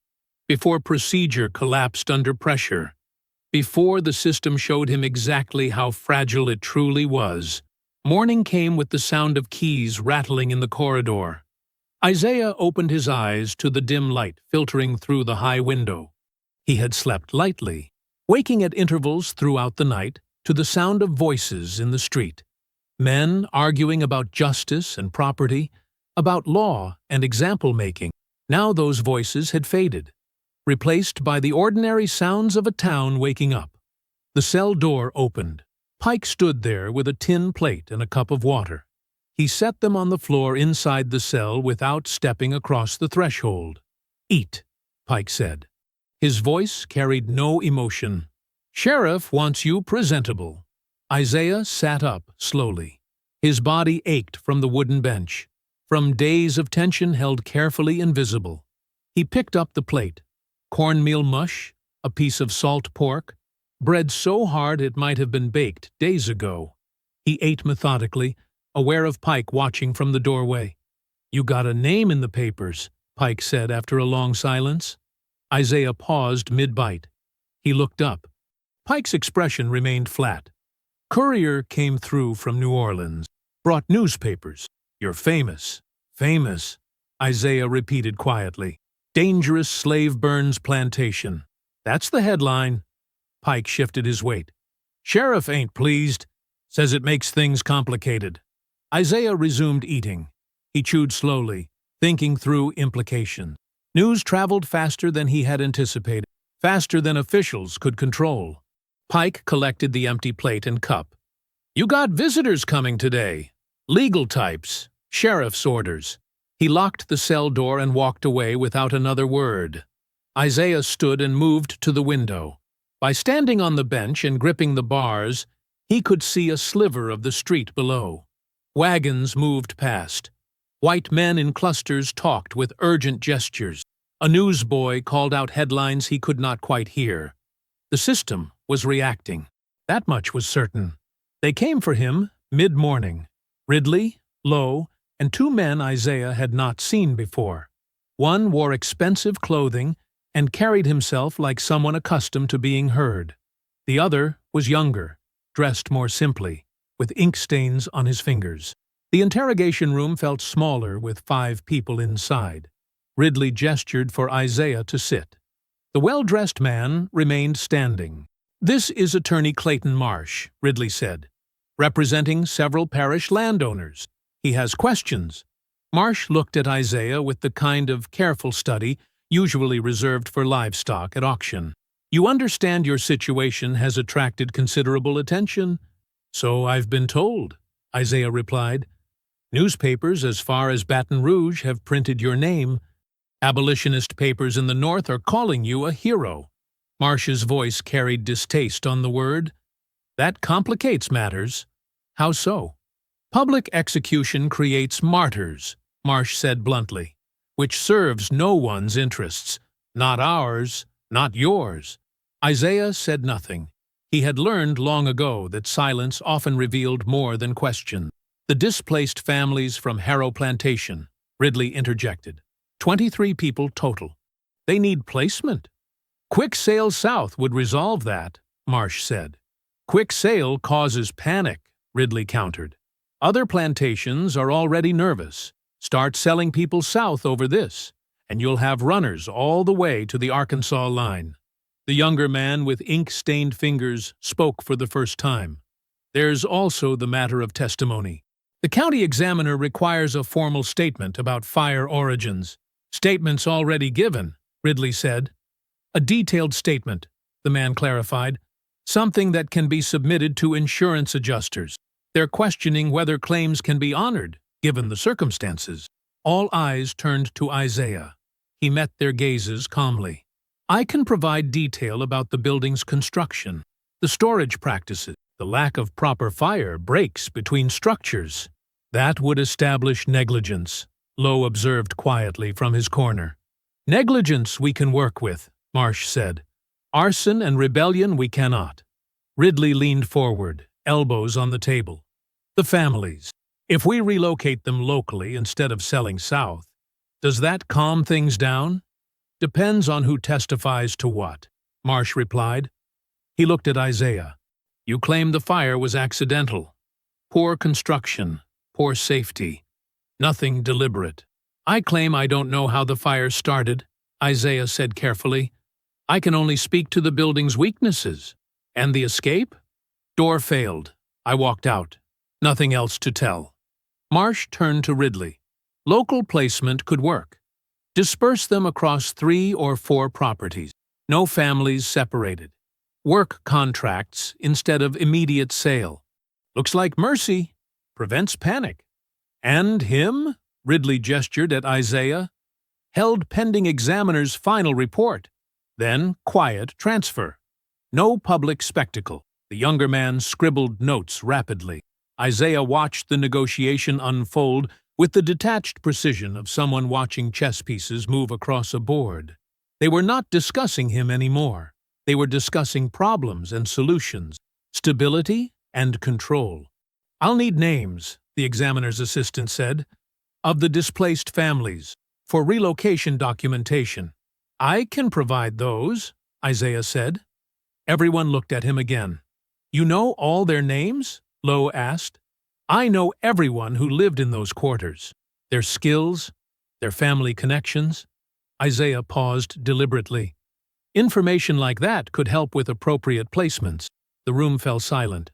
before procedure collapsed under pressure, before the system showed him exactly how fragile it truly was. Morning came with the sound of keys rattling in the corridor. Isaiah opened his eyes to the dim light filtering through the high window. He had slept lightly, waking at intervals throughout the night to the sound of voices in the street. Men arguing about justice and property, about law and example-making. Now those voices had faded, replaced by the ordinary sounds of a town waking up. The cell door opened. Pike stood there with a tin plate and a cup of water. He set them on the floor inside the cell without stepping across the threshold. "Eat," Pike said. His voice carried no emotion. "Sheriff wants you presentable." Isaiah sat up slowly. His body ached from the wooden bench, from days of tension held carefully invisible. He picked up the plate. Cornmeal mush, a piece of salt pork, bread so hard it might have been baked days ago. He ate methodically, aware of Pike watching from the doorway. "You got a name in the papers," Pike said after a long silence. Isaiah paused mid-bite. He looked up. Pike's expression remained flat. "Courier came through from New Orleans. Brought newspapers. You're famous." "Famous," Isaiah repeated quietly. "Dangerous slave burns plantation." "That's the headline." Pike shifted his weight. "Sheriff ain't pleased. Says it makes things complicated." Isaiah resumed eating. He chewed slowly, thinking through implications. News traveled faster than he had anticipated, faster than officials could control. Pike collected the empty plate and cup. "You got visitors coming today. Legal types. Sheriff's orders." He locked the cell door and walked away without another word. Isaiah stood and moved to the window. By standing on the bench and gripping the bars, he could see a sliver of the street below. Wagons moved past. White men in clusters talked with urgent gestures. A newsboy called out headlines he could not quite hear. The system was reacting. That much was certain. They came for him mid-morning. Ridley, Lowe, and two men Isaiah had not seen before. One wore expensive clothing and carried himself like someone accustomed to being heard. The other was younger, dressed more simply, with ink stains on his fingers. The interrogation room felt smaller with 5 people inside. Ridley gestured for Isaiah to sit. The well-dressed man remained standing. "This is Attorney Clayton Marsh," Ridley said, "representing several parish landowners. He has questions." Marsh looked at Isaiah with the kind of careful study usually reserved for livestock at auction. "You understand your situation has attracted considerable attention?" "So I've been told," Isaiah replied. "Newspapers as far as Baton Rouge have printed your name. Abolitionist papers in the North are calling you a hero." Marsh's voice carried distaste on the word. "That complicates matters." "How so?" "Public execution creates martyrs," Marsh said bluntly, "which serves no one's interests. Not ours, not yours." Isaiah said nothing. He had learned long ago that silence often revealed more than question. "The displaced families from Harrow Plantation," Ridley interjected. 23 people total. "They need placement." "Quick sale south would resolve that," Marsh said. "Quick sale causes panic," Ridley countered. "Other plantations are already nervous. Start selling people south over this, and you'll have runners all the way to the Arkansas line." The younger man with ink-stained fingers spoke for the first time. "There's also the matter of testimony. The county examiner requires a formal statement about fire origins." "Statements already given," Ridley said. "A detailed statement," the man clarified. "Something that can be submitted to insurance adjusters. They're questioning whether claims can be honored, given the circumstances." All eyes turned to Isaiah. He met their gazes calmly. "I can provide detail about the building's construction, the storage practices, the lack of proper fire breaks between structures." "That would establish negligence," Lowe observed quietly from his corner. "Negligence we can work with," Marsh said. "Arson and rebellion we cannot." Ridley leaned forward, elbows on the table. "The families. If we relocate them locally instead of selling south, does that calm things down?" "Depends on who testifies to what," Marsh replied. He looked at Isaiah. "You claim the fire was accidental. Poor construction, poor safety. Nothing deliberate." "I claim I don't know how the fire started," Isaiah said carefully. "I can only speak to the building's weaknesses. And the escape? Door failed. I walked out. Nothing else to tell." Marsh turned to Ridley. "Local placement could work. Disperse them across 3 or 4 properties. No families separated. Work contracts instead of immediate sale. Looks like mercy. Prevents panic." "And him?" Ridley gestured at Isaiah. "Held pending examiner's final report. Then quiet transfer. No public spectacle." The younger man scribbled notes rapidly. Isaiah watched the negotiation unfold with the detached precision of someone watching chess pieces move across a board. They were not discussing him anymore. They were discussing problems and solutions, stability and control. "I'll need names," the examiner's assistant said, "of the displaced families, for relocation documentation." "I can provide those," Isaiah said. Everyone looked at him again. "You know all their names?" Lowe asked. "I know everyone who lived in those quarters. Their skills, their family connections." Isaiah paused deliberately. "Information like that could help with appropriate placements." The room fell silent.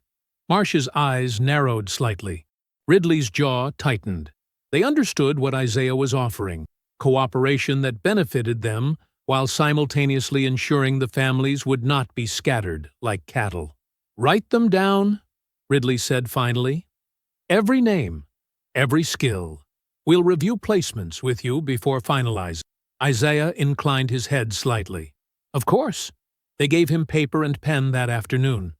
Marsh's eyes narrowed slightly. Ridley's jaw tightened. They understood what Isaiah was offering, cooperation that benefited them while simultaneously ensuring the families would not be scattered like cattle. "Write them down," Ridley said finally. "Every name, every skill. We'll review placements with you before finalizing." Isaiah inclined his head slightly. Of course. They gave him paper and pen that afternoon.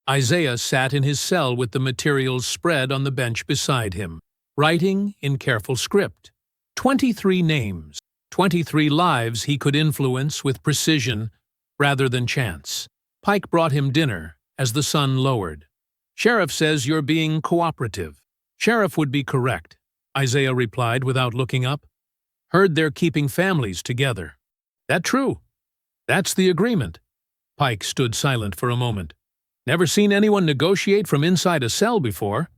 Isaiah sat in his cell with the materials spread on the bench beside him, writing in careful script. 23 names, 23 lives he could influence with precision rather than chance. Pike brought him dinner as the sun lowered. "Sheriff says you're being cooperative." "Sheriff would be correct," Isaiah replied without looking up. "Heard they're keeping families together." "That true? That's the agreement." Pike stood silent for a moment. "Never seen anyone negotiate from inside a cell before."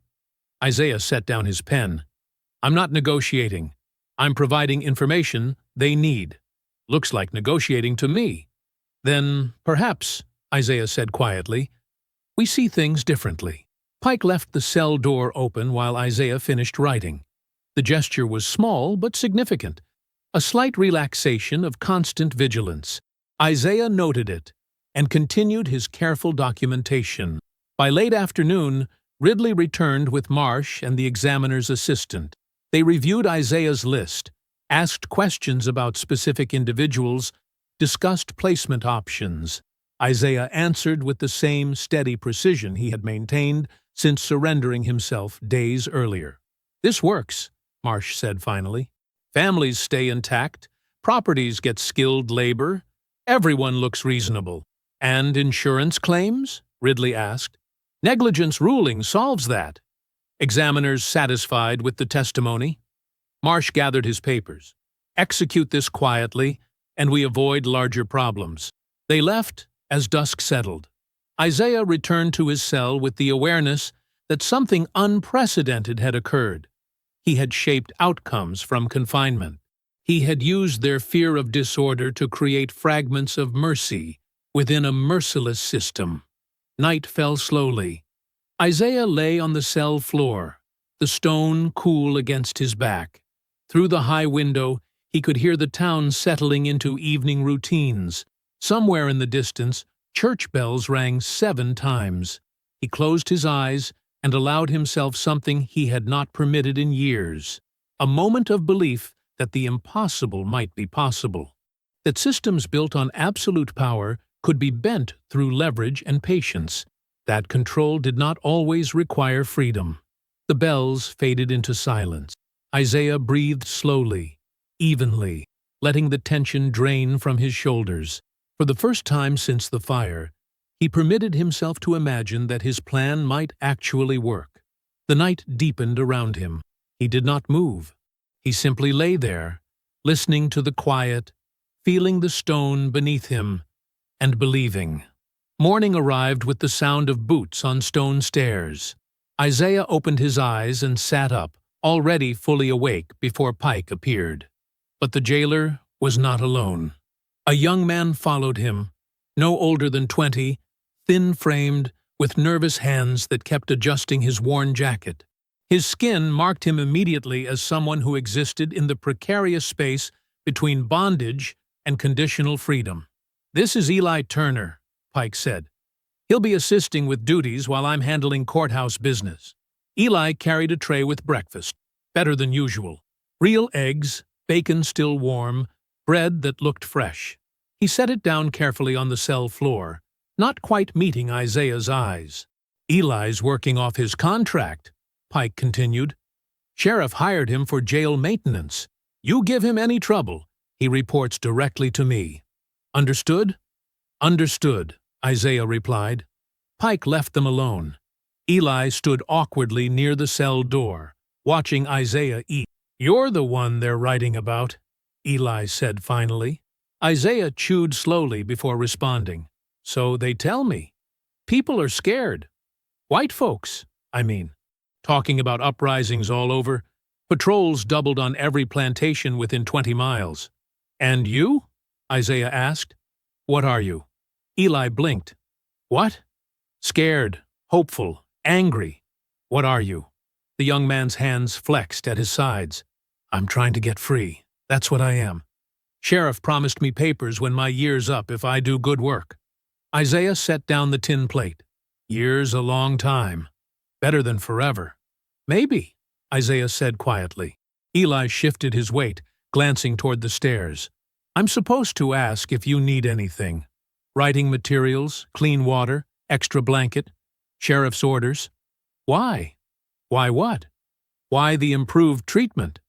Isaiah set down his pen. "I'm not negotiating. I'm providing information they need." "Looks like negotiating to me." "Then, perhaps," Isaiah said quietly, "we see things differently." Pike left the cell door open while Isaiah finished writing. The gesture was small but significant, a slight relaxation of constant vigilance. Isaiah noted it and continued his careful documentation. By late afternoon, Ridley returned with Marsh and the examiner's assistant. They reviewed Isaiah's list, asked questions about specific individuals, discussed placement options. Isaiah answered with the same steady precision he had maintained since surrendering himself days earlier. "This works," Marsh said finally. "Families stay intact, properties get skilled labor, everyone looks reasonable." "And insurance claims?" Ridley asked. "Negligence ruling solves that." Examiners satisfied with the testimony. Marsh gathered his papers. "Execute this quietly, and we avoid larger problems." They left as dusk settled. Isaiah returned to his cell with the awareness that something unprecedented had occurred. He had shaped outcomes from confinement. He had used their fear of disorder to create fragments of mercy within a merciless system. Night fell slowly. Isaiah lay on the cell floor, the stone cool against his back. Through the high window, he could hear the town settling into evening routines. Somewhere in the distance, church bells rang 7 times. He closed his eyes and allowed himself something he had not permitted in years, a moment of belief that the impossible might be possible, that systems built on absolute power could be bent through leverage and patience, that control did not always require freedom. The bells faded into silence. Isaiah breathed slowly, evenly, letting the tension drain from his shoulders. For the first time since the fire, he permitted himself to imagine that his plan might actually work. The night deepened around him. He did not move. He simply lay there, listening to the quiet, feeling the stone beneath him, and believing. Morning arrived with the sound of boots on stone stairs. Isaiah opened his eyes and sat up, already fully awake before Pike appeared. But the jailer was not alone. A young man followed him, no older than 20, thin-framed, with nervous hands that kept adjusting his worn jacket. His skin marked him immediately as someone who existed in the precarious space between bondage and conditional freedom. "This is Eli Turner," Pike said. "He'll be assisting with duties while I'm handling courthouse business." Eli carried a tray with breakfast, better than usual. Real eggs, bacon still warm, bread that looked fresh. He set it down carefully on the cell floor, not quite meeting Isaiah's eyes. "Eli's working off his contract," Pike continued. "Sheriff hired him for jail maintenance. You give him any trouble, he reports directly to me." "Understood?" "Understood," Isaiah replied. Pike left them alone. Eli stood awkwardly near the cell door, watching Isaiah eat. "You're the one they're writing about," Eli said finally. Isaiah chewed slowly before responding. "So they tell me. People are scared. White folks, I mean. Talking about uprisings all over. Patrols doubled on every plantation within 20 miles. "And you?" Isaiah asked. "What are you?" Eli blinked. "What?" "Scared, hopeful, angry. What are you?" The young man's hands flexed at his sides. "I'm trying to get free. That's what I am." Sheriff promised me papers when my year's up if I do good work. Isaiah set down the tin plate. Year's a long time. Better than forever. Maybe, Isaiah said quietly. Eli shifted his weight, glancing toward the stairs. I'm supposed to ask if you need anything. Writing materials, clean water, extra blanket, sheriff's orders. Why? Why what? Why the improved treatment?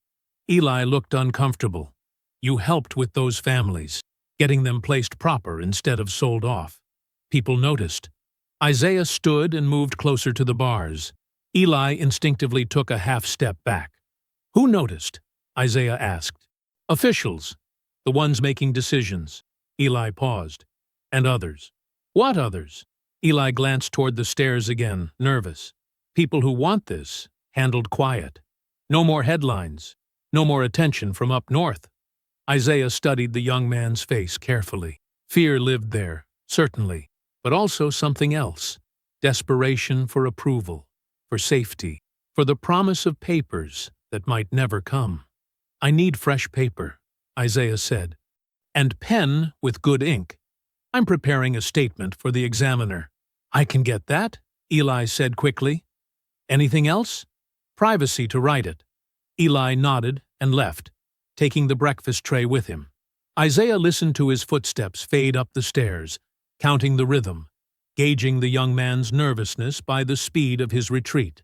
Eli looked uncomfortable. You helped with those families, getting them placed proper instead of sold off. People noticed. Isaiah stood and moved closer to the bars. Eli instinctively took a half step back. Who noticed? Isaiah asked. Officials. The ones making decisions. Eli paused. And others. What others? Eli glanced toward the stairs again, nervous. People who want this, handled quiet. No more headlines. No more attention from up north. Isaiah studied the young man's face carefully. Fear lived there, certainly, but also something else. Desperation for approval, for safety, for the promise of papers that might never come. I need fresh paper, Isaiah said, and pen with good ink. I'm preparing a statement for the examiner. I can get that, Eli said quickly. Anything else? Privacy to write it. Eli nodded and left, taking the breakfast tray with him. Isaiah listened to his footsteps fade up the stairs, counting the rhythm, gauging the young man's nervousness by the speed of his retreat.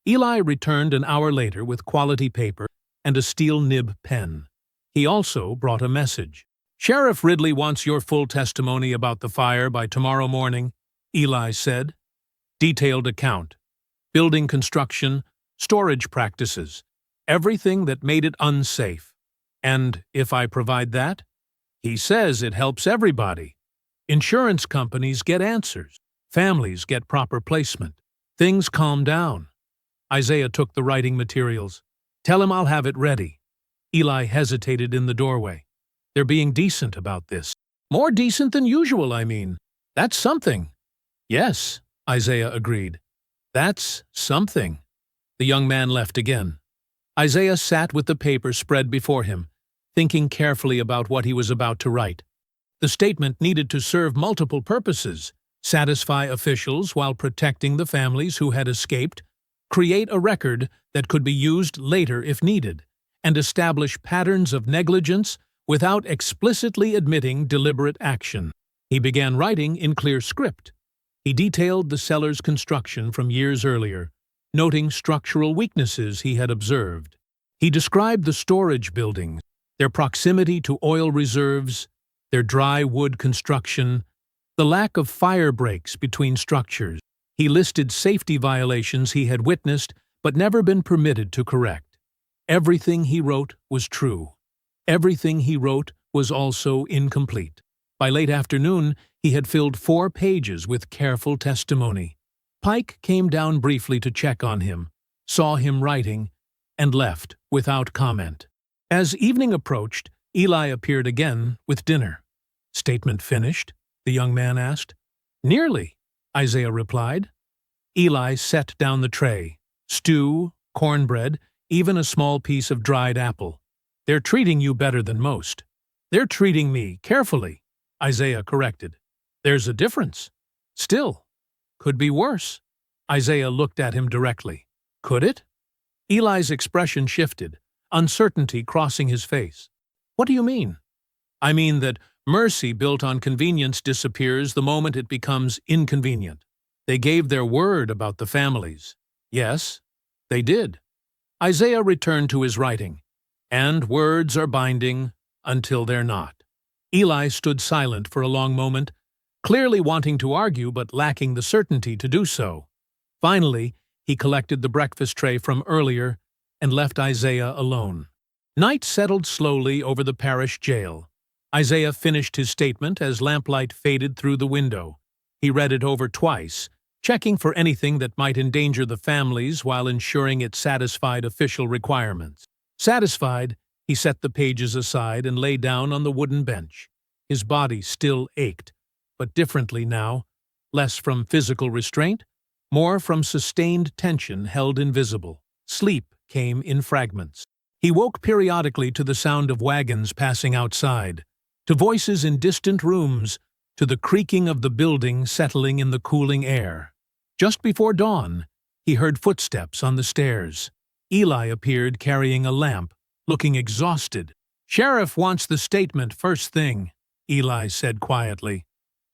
Eli returned an hour later with quality paper and a steel nib pen. He also brought a message. Sheriff Ridley wants your full testimony about the fire by tomorrow morning, Eli said. Detailed account. Building construction, storage practices, everything that made it unsafe. And if I provide that? He says it helps everybody. Insurance companies get answers. Families get proper placement. Things calm down. Isaiah took the writing materials. Tell him I'll have it ready. Eli hesitated in the doorway. They're being decent about this. More decent than usual, I mean. That's something. Yes, Isaiah agreed. That's something. The young man left again. Isaiah sat with the paper spread before him, thinking carefully about what he was about to write. The statement needed to serve multiple purposes: satisfy officials while protecting the families who had escaped, create a record that could be used later if needed, and establish patterns of negligence without explicitly admitting deliberate action. He began writing in clear script. He detailed the cellar's construction from years earlier, noting structural weaknesses he had observed. He described the storage buildings, their proximity to oil reserves, their dry wood construction, the lack of fire breaks between structures. He listed safety violations he had witnessed but never been permitted to correct. Everything he wrote was true. Everything he wrote was also incomplete. By late afternoon, he had filled 4 pages with careful testimony. Pike came down briefly to check on him, saw him writing, and left without comment. As evening approached, Eli appeared again with dinner. Statement finished? The young man asked. Nearly, Isaiah replied. Eli set down the tray. Stew, cornbread, even a small piece of dried apple. They're treating you better than most. They're treating me carefully, Isaiah corrected. There's a difference. Still, could be worse. Isaiah looked at him directly. Could it? Eli's expression shifted, uncertainty crossing his face. What do you mean? I mean that mercy built on convenience disappears the moment it becomes inconvenient. They gave their word about the families. Yes, they did. Isaiah returned to his writing. And words are binding until they're not. Eli stood silent for a long moment, clearly wanting to argue but lacking the certainty to do so. Finally, he collected the breakfast tray from earlier and left Isaiah alone. Night settled slowly over the parish jail. Isaiah finished his statement as lamplight faded through the window. He read it over twice, checking for anything that might endanger the families while ensuring it satisfied official requirements. Satisfied, he set the pages aside and lay down on the wooden bench. His body still ached, but differently now, less from physical restraint, more from sustained tension held invisible. Sleep came in fragments. He woke periodically to the sound of wagons passing outside, to voices in distant rooms, to the creaking of the building settling in the cooling air. Just before dawn, he heard footsteps on the stairs. Eli appeared carrying a lamp, looking exhausted. "Sheriff wants the statement first thing," Eli said quietly,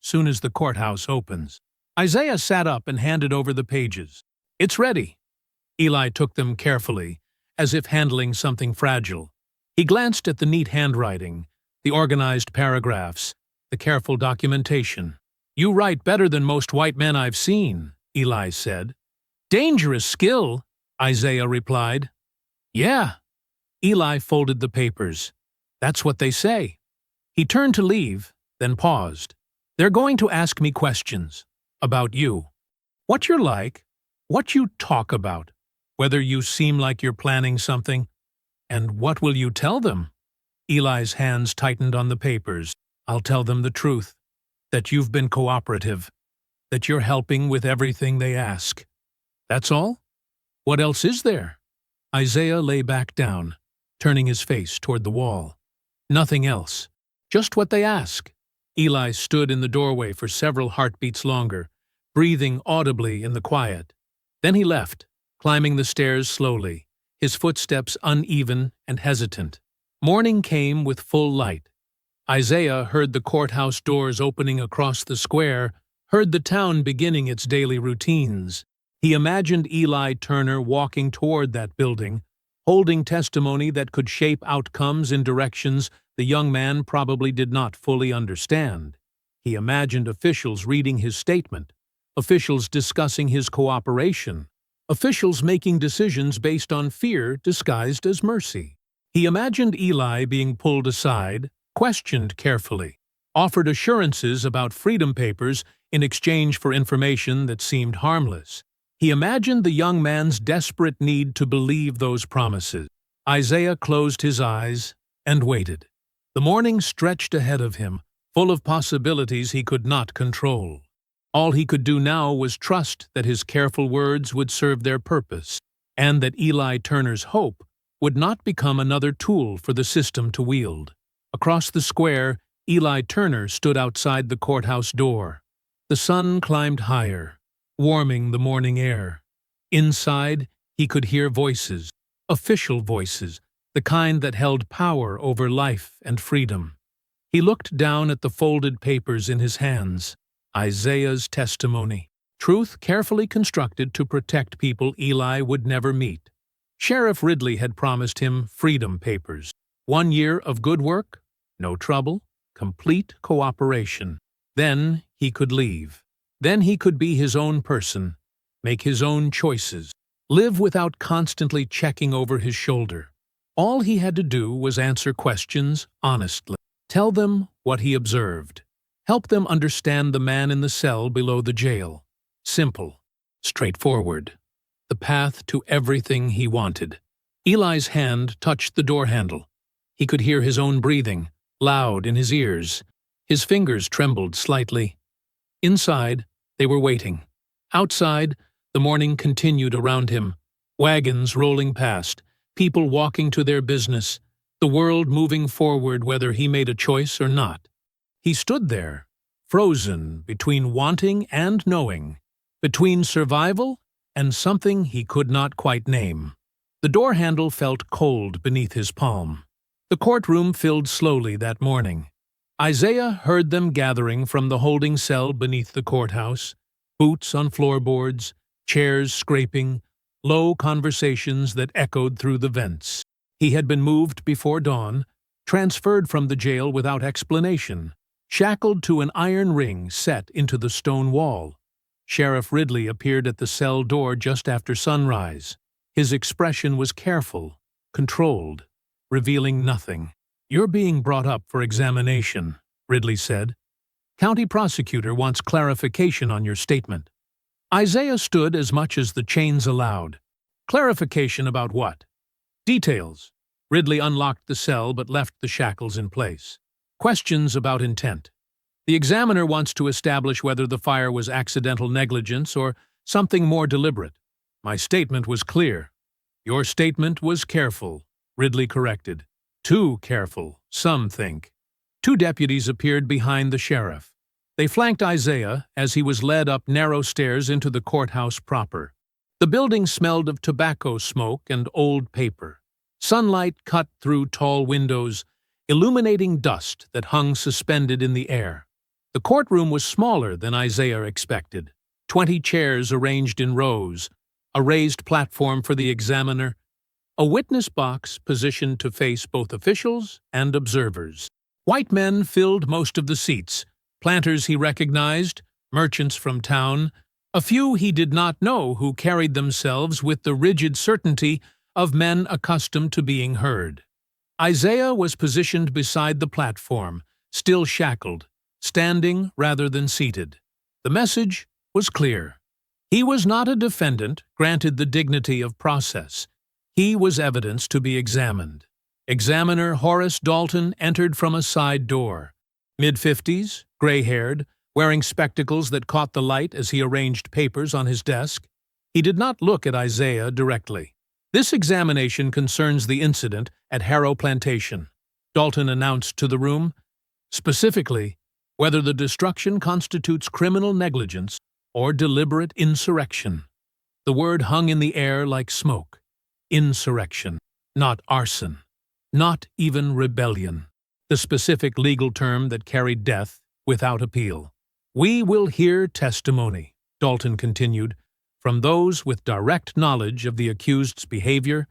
"soon as the courthouse opens." Isaiah sat up and handed over the pages. "It's ready." Eli took them carefully, as if handling something fragile. He glanced at the neat handwriting, the organized paragraphs, the careful documentation. "You write better than most white men I've seen," Eli said. "Dangerous skill," Isaiah replied. "Yeah." Eli folded the papers. "That's what they say." He turned to leave, then paused. "They're going to ask me questions. About you. What you're like, what you talk about, whether you seem like you're planning something. And what will you tell them?" Eli's hands tightened on the papers. "I'll tell them the truth. That you've been cooperative. That you're helping with everything they ask. That's all? What else is there?" Isaiah lay back down, turning his face toward the wall. "Nothing else. Just what they ask." Eli stood in the doorway for several heartbeats longer, breathing audibly in the quiet. Then he left, climbing the stairs slowly, his footsteps uneven and hesitant. Morning came with full light. Isaiah heard the courthouse doors opening across the square, heard the town beginning its daily routines. He imagined Eli Turner walking toward that building, holding testimony that could shape outcomes in directions the young man probably did not fully understand. He imagined officials reading his statement, officials discussing his cooperation, officials making decisions based on fear disguised as mercy. He imagined Eli being pulled aside, questioned carefully, offered assurances about freedom papers in exchange for information that seemed harmless. He imagined the young man's desperate need to believe those promises. Isaiah closed his eyes and waited. The morning stretched ahead of him, full of possibilities he could not control. All he could do now was trust that his careful words would serve their purpose, and that Eli Turner's hope would not become another tool for the system to wield. Across the square, Eli Turner stood outside the courthouse door. The sun climbed higher, warming the morning air. Inside, he could hear voices, official voices, the kind that held power over life and freedom. He looked down at the folded papers in his hands. Isaiah's testimony. Truth carefully constructed to protect people Eli would never meet. Sheriff Ridley had promised him freedom papers. 1 year of good work, no trouble, complete cooperation. Then he could leave. Then he could be his own person, make his own choices, live without constantly checking over his shoulder. All he had to do was answer questions honestly, tell them what he observed, help them understand the man in the cell below the jail. Simple, straightforward, the path to everything he wanted. Eli's hand touched the door handle. He could hear his own breathing, loud in his ears. His fingers trembled slightly. Inside, they were waiting. Outside, the morning continued around him. Wagons rolling past, people walking to their business, the world moving forward whether he made a choice or not. He stood there, frozen between wanting and knowing, between survival and something he could not quite name. The door handle felt cold beneath his palm. The courtroom filled slowly that morning. Isaiah heard them gathering from the holding cell beneath the courthouse, boots on floorboards, chairs scraping, low conversations that echoed through the vents. He had been moved before dawn, transferred from the jail without explanation, shackled to an iron ring set into the stone wall. Sheriff Ridley appeared at the cell door just after sunrise. His expression was careful, controlled, revealing nothing. "You're being brought up for examination," Ridley said. "County prosecutor wants clarification on your statement." Isaiah stood as much as the chains allowed. "Clarification about what?" "Details." Ridley unlocked the cell but left the shackles in place. "Questions about intent. The examiner wants to establish whether the fire was accidental negligence or something more deliberate. My statement was clear. Your statement was careful, Ridley corrected. Too careful, some think. Two deputies appeared behind the sheriff. They flanked Isaiah as he was led up narrow stairs into the courthouse proper. The building smelled of tobacco smoke and old paper. Sunlight cut through tall windows, illuminating dust that hung suspended in the air. The courtroom was smaller than Isaiah expected. 20 chairs arranged in rows, a raised platform for the examiner, a witness box positioned to face both officials and observers. White men filled most of the seats, planters he recognized, merchants from town, a few he did not know who carried themselves with the rigid certainty of men accustomed to being heard. Isaiah was positioned beside the platform, still shackled, standing rather than seated. The message was clear. He was not a defendant granted the dignity of process. He was evidence to be examined. Examiner Horace Dalton entered from a side door. Mid-50s, gray-haired, wearing spectacles that caught the light as he arranged papers on his desk. He did not look at Isaiah directly. "This examination concerns the incident at Harrow Plantation," Dalton announced to the room. "Specifically, whether the destruction constitutes criminal negligence or deliberate insurrection." The word hung in the air like smoke. Insurrection, not arson, not even rebellion. The specific legal term that carried death without appeal. "We will hear testimony," Dalton continued, "from those with direct knowledge of the accused's behavior,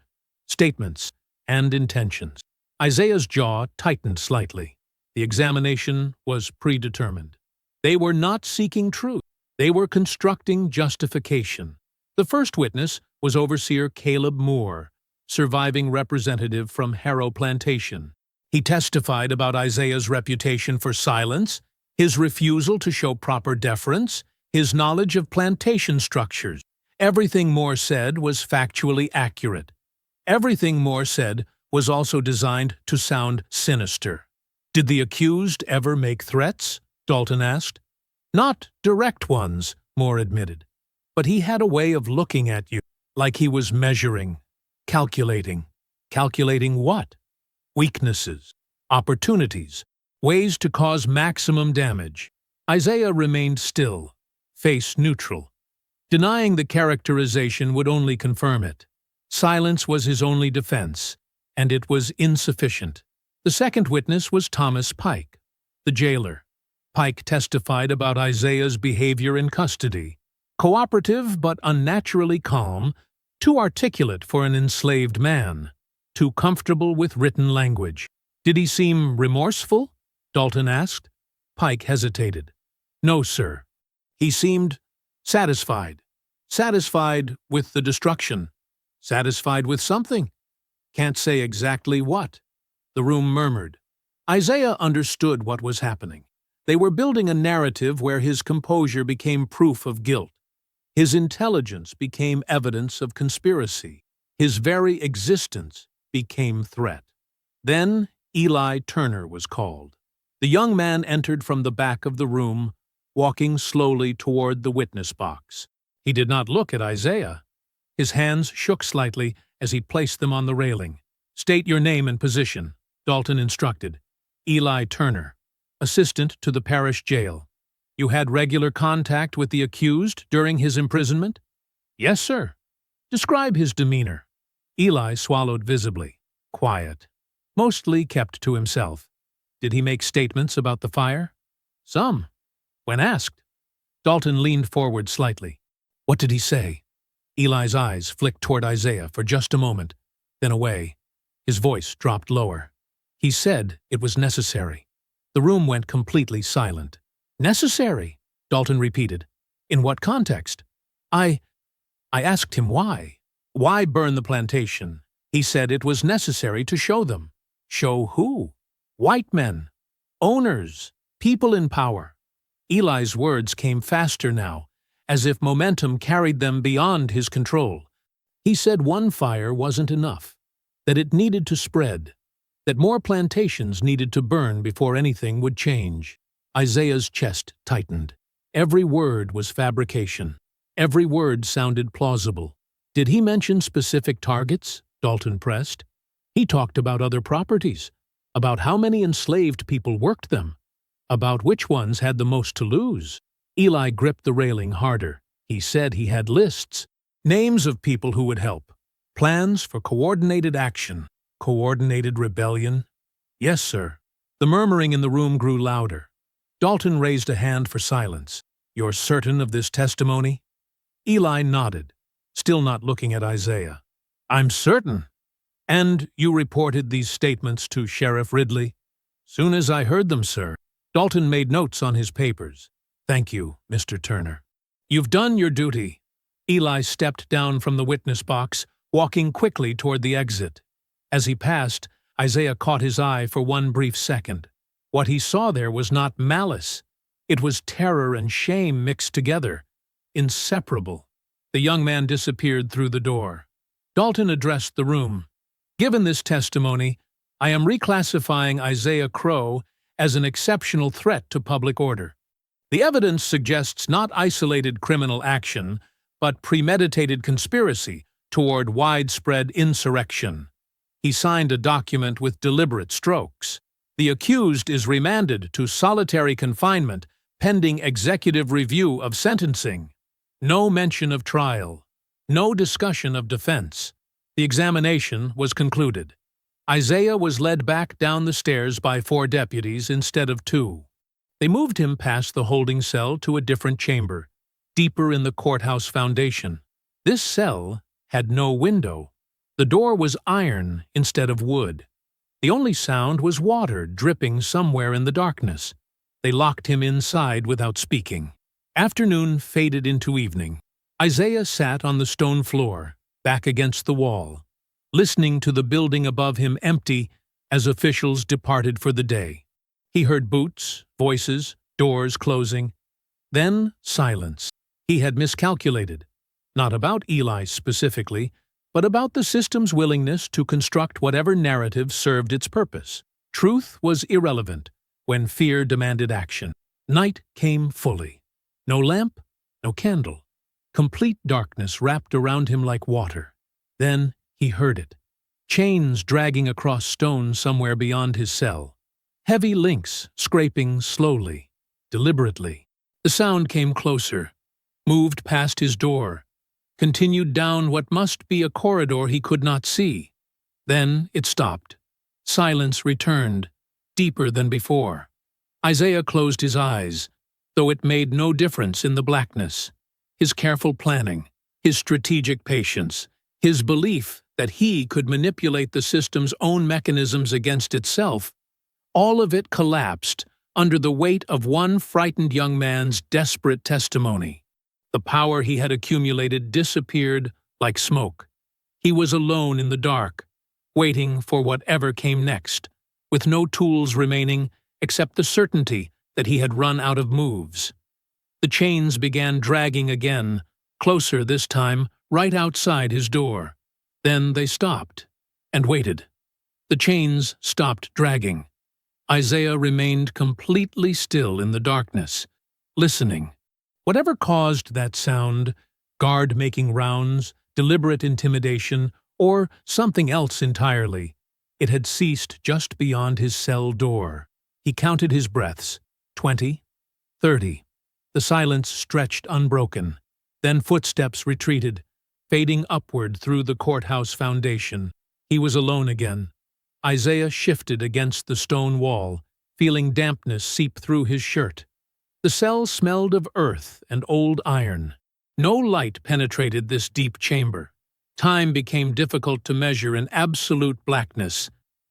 statements, and intentions." Isaiah's jaw tightened slightly. The examination was predetermined. They were not seeking truth. They were constructing justification. The first witness was Overseer Caleb Moore, surviving representative from Harrow Plantation. He testified about Isaiah's reputation for silence, his refusal to show proper deference, his knowledge of plantation structures. Everything Moore said was factually accurate. Everything Moore said was also designed to sound sinister. "Did the accused ever make threats?" Dalton asked. "Not direct ones," Moore admitted. "But he had a way of looking at you, like he was measuring, calculating." Calculating what? Weaknesses, opportunities, ways to cause maximum damage. Isaiah remained still, face neutral. Denying the characterization would only confirm it. Silence was his only defense, and it was insufficient. The second witness was Thomas Pike, the jailer. Pike testified about Isaiah's behavior in custody. Cooperative but unnaturally calm, too articulate for an enslaved man, too comfortable with written language. "Did he seem remorseful?" Dalton asked. Pike hesitated. "No, sir. He seemed satisfied. Satisfied with the destruction. Satisfied with something. Can't say exactly what." The room murmured. Isaiah understood what was happening. They were building a narrative where his composure became proof of guilt. His intelligence became evidence of conspiracy. His very existence became threat. Then Eli Turner was called. The young man entered from the back of the room, walking slowly toward the witness box. He did not look at Isaiah. His hands shook slightly as he placed them on the railing. "State your name and position," Dalton instructed. "Eli Turner, assistant to the parish jail. You had regular contact with the accused during his imprisonment?" "Yes, sir." "Describe his demeanor." Eli swallowed visibly. Quiet. Mostly kept to himself. "Did he make statements about the fire?" "Some." "When asked?" Dalton leaned forward slightly. "What did he say?" Eli's eyes flicked toward Isaiah for just a moment, then away. His voice dropped lower. "He said it was necessary." The room went completely silent. "Necessary?" Dalton repeated. "In what context?" I asked him why. Why burn the plantation? He said it was necessary to show them. Show who? White men. Owners. People in power. Eli's words came faster now, as if momentum carried them beyond his control. He said one fire wasn't enough, that it needed to spread, that more plantations needed to burn before anything would change. Isaiah's chest tightened. Every word was fabrication. Every word sounded plausible. "Did he mention specific targets?" Dalton pressed. He talked about other properties, about how many enslaved people worked them, about which ones had the most to lose. Eli gripped the railing harder. He said he had lists, names of people who would help, plans for coordinated action, coordinated rebellion. Yes, sir. The murmuring in the room grew louder. Dalton raised a hand for silence. You're certain of this testimony? Eli nodded, still not looking at Isaiah. I'm certain. And you reported these statements to Sheriff Ridley? Soon as I heard them, sir. Dalton made notes on his papers. Thank you, Mr. Turner. You've done your duty. Eli stepped down from the witness box, walking quickly toward the exit. As he passed, Isaiah caught his eye for one brief second. What he saw there was not malice. It was terror and shame mixed together, inseparable. The young man disappeared through the door. Dalton addressed the room. Given this testimony, I am reclassifying Isaiah Crowe as an exceptional threat to public order. The evidence suggests not isolated criminal action, but premeditated conspiracy toward widespread insurrection. He signed a document with deliberate strokes. The accused is remanded to solitary confinement pending executive review of sentencing. No mention of trial. No discussion of defense. The examination was concluded. Isaiah was led back down the stairs by 4 deputies instead of 2. They moved him past the holding cell to a different chamber, deeper in the courthouse foundation. This cell had no window. The door was iron instead of wood. The only sound was water dripping somewhere in the darkness. They locked him inside without speaking. Afternoon faded into evening. Isaiah sat on the stone floor, back against the wall, listening to the building above him empty as officials departed for the day. He heard boots, voices, doors closing. Then silence. He had miscalculated. Not about Eli specifically, but about the system's willingness to construct whatever narrative served its purpose. Truth was irrelevant when fear demanded action. Night came fully. No lamp, no candle. Complete darkness wrapped around him like water. Then he heard it. Chains dragging across stone somewhere beyond his cell. Heavy links scraping slowly, deliberately. The sound came closer, moved past his door, continued down what must be a corridor he could not see. Then it stopped. Silence returned, deeper than before. Isaiah closed his eyes, though it made no difference in the blackness. His careful planning, his strategic patience, his belief that he could manipulate the system's own mechanisms against itself, all of it collapsed under the weight of one frightened young man's desperate testimony. The power he had accumulated disappeared like smoke. He was alone in the dark, waiting for whatever came next, with no tools remaining except the certainty that he had run out of moves. The chains began dragging again, closer this time, right outside his door. Then they stopped, and waited. The chains stopped dragging. Isaiah remained completely still in the darkness, listening. Whatever caused that sound, guard making rounds, deliberate intimidation, or something else entirely, it had ceased just beyond his cell door. He counted his breaths. 20, 30. The silence stretched unbroken. Then footsteps retreated, fading upward through the courthouse foundation. He was alone again. Isaiah shifted against the stone wall, feeling dampness seep through his shirt. The cell smelled of earth and old iron. No light penetrated this deep chamber. Time became difficult to measure in absolute blackness.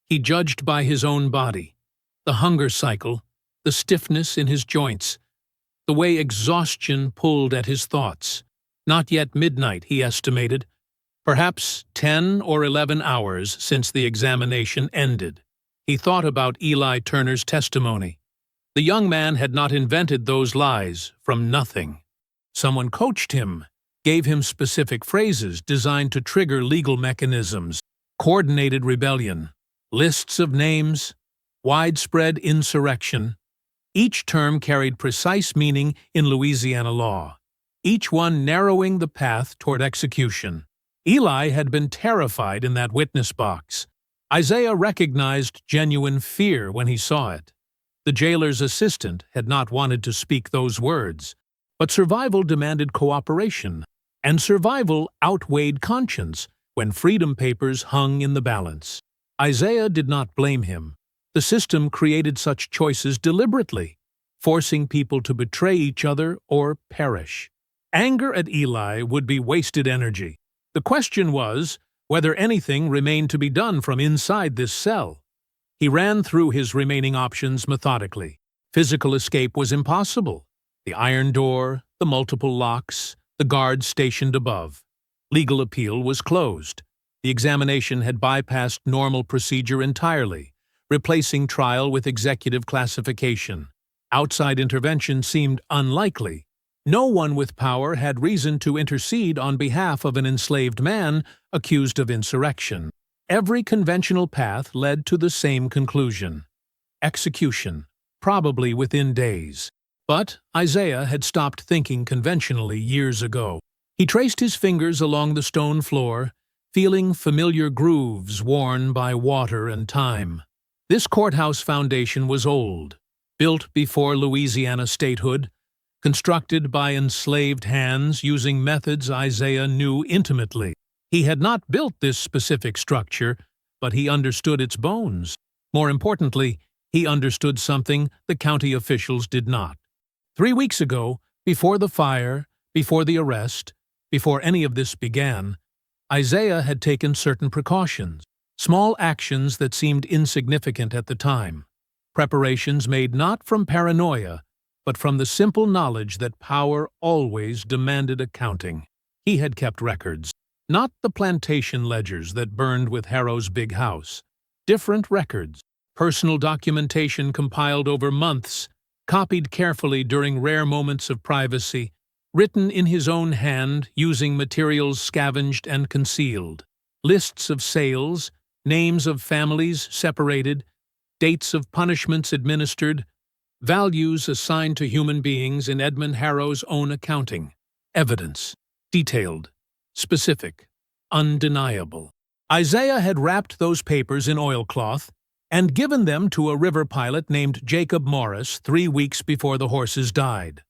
He judged by his own body, the hunger cycle, the stiffness in his joints, the way exhaustion pulled at his thoughts. Not yet midnight, he estimated. Perhaps 10 or 11 hours since the examination ended. He thought about Eli Turner's testimony. The young man had not invented those lies from nothing. Someone coached him, gave him specific phrases designed to trigger legal mechanisms, coordinated rebellion, lists of names, widespread insurrection. Each term carried precise meaning in Louisiana law, each one narrowing the path toward execution. Eli had been terrified in that witness box. Isaiah recognized genuine fear when he saw it. The jailer's assistant had not wanted to speak those words, but survival demanded cooperation, and survival outweighed conscience when freedom papers hung in the balance. Isaiah did not blame him. The system created such choices deliberately, forcing people to betray each other or perish. Anger at Eli would be wasted energy. The question was whether anything remained to be done from inside this cell. He ran through his remaining options methodically. Physical escape was impossible. The iron door, the multiple locks, the guards stationed above. Legal appeal was closed. The examination had bypassed normal procedure entirely, replacing trial with executive classification. Outside intervention seemed unlikely. No one with power had reason to intercede on behalf of an enslaved man accused of insurrection. Every conventional path led to the same conclusion: execution, probably within days. But Isaiah had stopped thinking conventionally years ago. He traced his fingers along the stone floor, feeling familiar grooves worn by water and time. This courthouse foundation was old, built before Louisiana statehood, constructed by enslaved hands using methods Isaiah knew intimately. He had not built this specific structure, but he understood its bones. More importantly, he understood something the county officials did not. 3 weeks ago, before the fire, before the arrest, before any of this began, Isaiah had taken certain precautions, small actions that seemed insignificant at the time, preparations made not from paranoia, but from the simple knowledge that power always demanded accounting. He had kept records, not the plantation ledgers that burned with Harrow's big house. Different records, personal documentation compiled over months, copied carefully during rare moments of privacy, written in his own hand using materials scavenged and concealed. Lists of sales, names of families separated, dates of punishments administered, values assigned to human beings in Edmund Harrow's own accounting. Evidence. Detailed. Specific. Undeniable. Isaiah had wrapped those papers in oilcloth and given them to a river pilot named Jacob Morris 3 weeks before the horses died.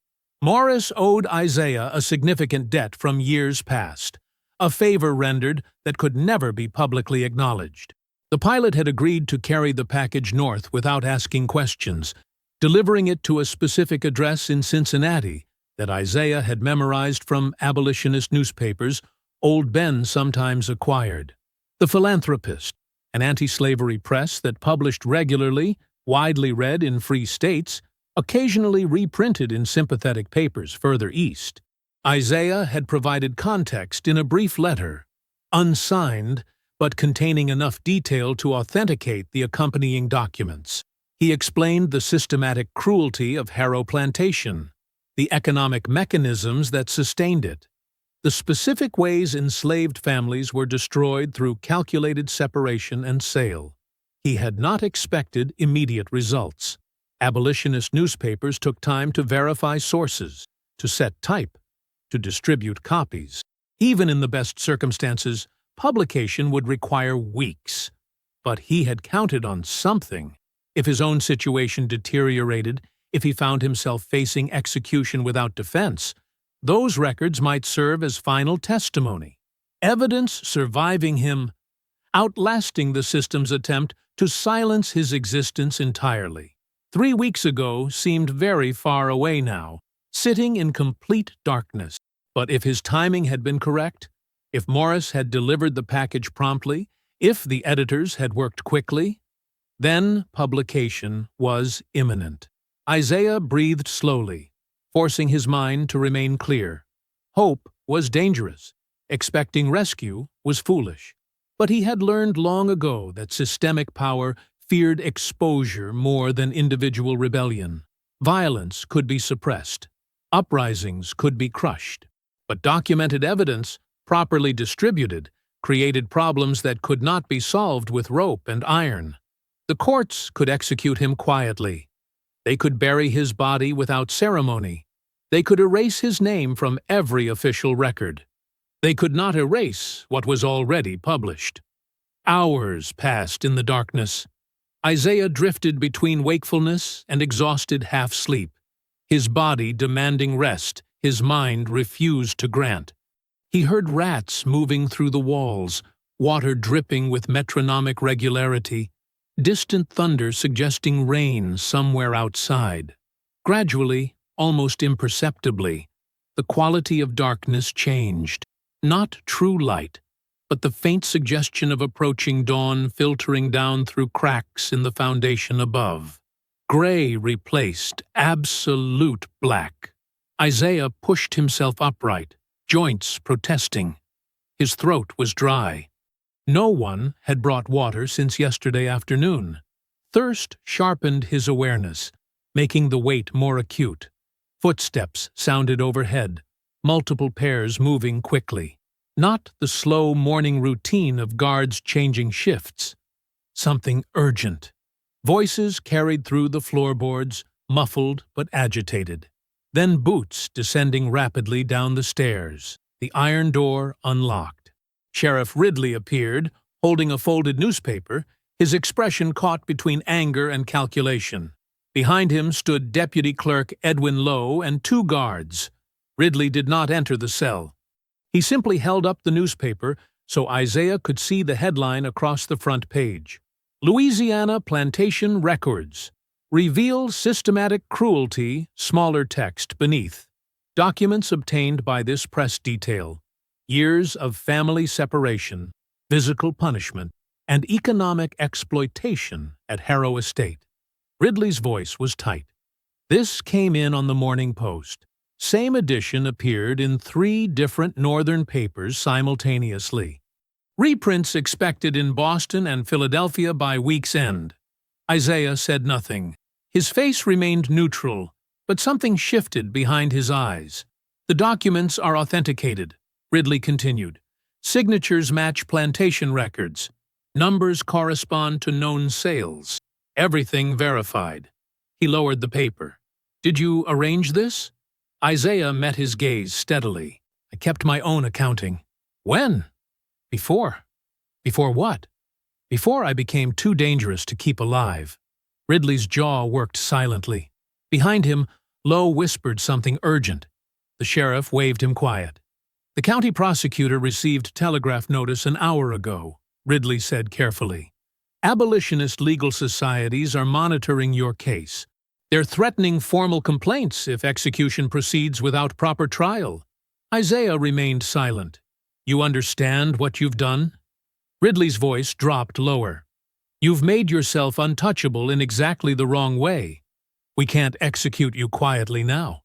Morris owed Isaiah a significant debt from years past, a favor rendered that could never be publicly acknowledged. The pilot had agreed to carry the package north without asking questions, delivering it to a specific address in Cincinnati that Isaiah had memorized from abolitionist newspapers Old Ben sometimes acquired. The Philanthropist, an anti-slavery press that published regularly, widely read in free states, occasionally reprinted in sympathetic papers further east. Isaiah had provided context in a brief letter, unsigned, but containing enough detail to authenticate the accompanying documents. He explained the systematic cruelty of Harrow Plantation, the economic mechanisms that sustained it, the specific ways enslaved families were destroyed through calculated separation and sale. He had not expected immediate results. Abolitionist newspapers took time to verify sources, to set type, to distribute copies. Even in the best circumstances, publication would require weeks. But he had counted on something. If his own situation deteriorated, if he found himself facing execution without defense, those records might serve as final testimony, evidence surviving him, outlasting the system's attempt to silence his existence entirely. 3 weeks ago seemed very far away now, sitting in complete darkness. But if his timing had been correct, if Morris had delivered the package promptly, if the editors had worked quickly, then publication was imminent. Isaiah breathed slowly, forcing his mind to remain clear. Hope was dangerous. Expecting rescue was foolish. But he had learned long ago that systemic power feared exposure more than individual rebellion. Violence could be suppressed. Uprisings could be crushed. But documented evidence, properly distributed, created problems that could not be solved with rope and iron. The courts could execute him quietly. They could bury his body without ceremony. They could erase his name from every official record. They could not erase what was already published. Hours passed in the darkness. Isaiah drifted between wakefulness and exhausted half-sleep. His body demanding rest, his mind refused to grant. He heard rats moving through the walls, water dripping with metronomic regularity, distant thunder suggesting rain somewhere outside. Gradually, almost imperceptibly, the quality of darkness changed. Not true light, but the faint suggestion of approaching dawn filtering down through cracks in the foundation above. Gray replaced absolute black. Isaiah pushed himself upright, joints protesting. His throat was dry. No one had brought water since yesterday afternoon. Thirst sharpened his awareness, making the wait more acute. Footsteps sounded overhead, multiple pairs moving quickly. Not the slow morning routine of guards changing shifts. Something urgent. Voices carried through the floorboards, muffled but agitated. Then boots descending rapidly down the stairs. The iron door unlocked. Sheriff Ridley appeared, holding a folded newspaper, his expression caught between anger and calculation. Behind him stood Deputy Clerk Edwin Lowe and 2 guards. Ridley did not enter the cell. He simply held up the newspaper so Isaiah could see the headline across the front page. Louisiana Plantation Records. Reveal systematic cruelty, smaller text beneath. Documents obtained by this press detail. Years of family separation, physical punishment, and economic exploitation at Harrow Estate. Ridley's voice was tight. This came in on the Morning Post. Same edition appeared in 3 different northern papers simultaneously. Reprints expected in Boston and Philadelphia by week's end. Isaiah said nothing. His face remained neutral, but something shifted behind his eyes. The documents are authenticated, Ridley continued. Signatures match plantation records. Numbers correspond to known sales. Everything verified. He lowered the paper. Did you arrange this? Isaiah met his gaze steadily. I kept my own accounting. When? Before. Before what? Before I became too dangerous to keep alive. Ridley's jaw worked silently. Behind him, Lowe whispered something urgent. The sheriff waved him quiet. The county prosecutor received telegraph notice an hour ago, Ridley said carefully. Abolitionist legal societies are monitoring your case. They're threatening formal complaints if execution proceeds without proper trial. Isaiah remained silent. You understand what you've done? Ridley's voice dropped lower. You've made yourself untouchable in exactly the wrong way. We can't execute you quietly now.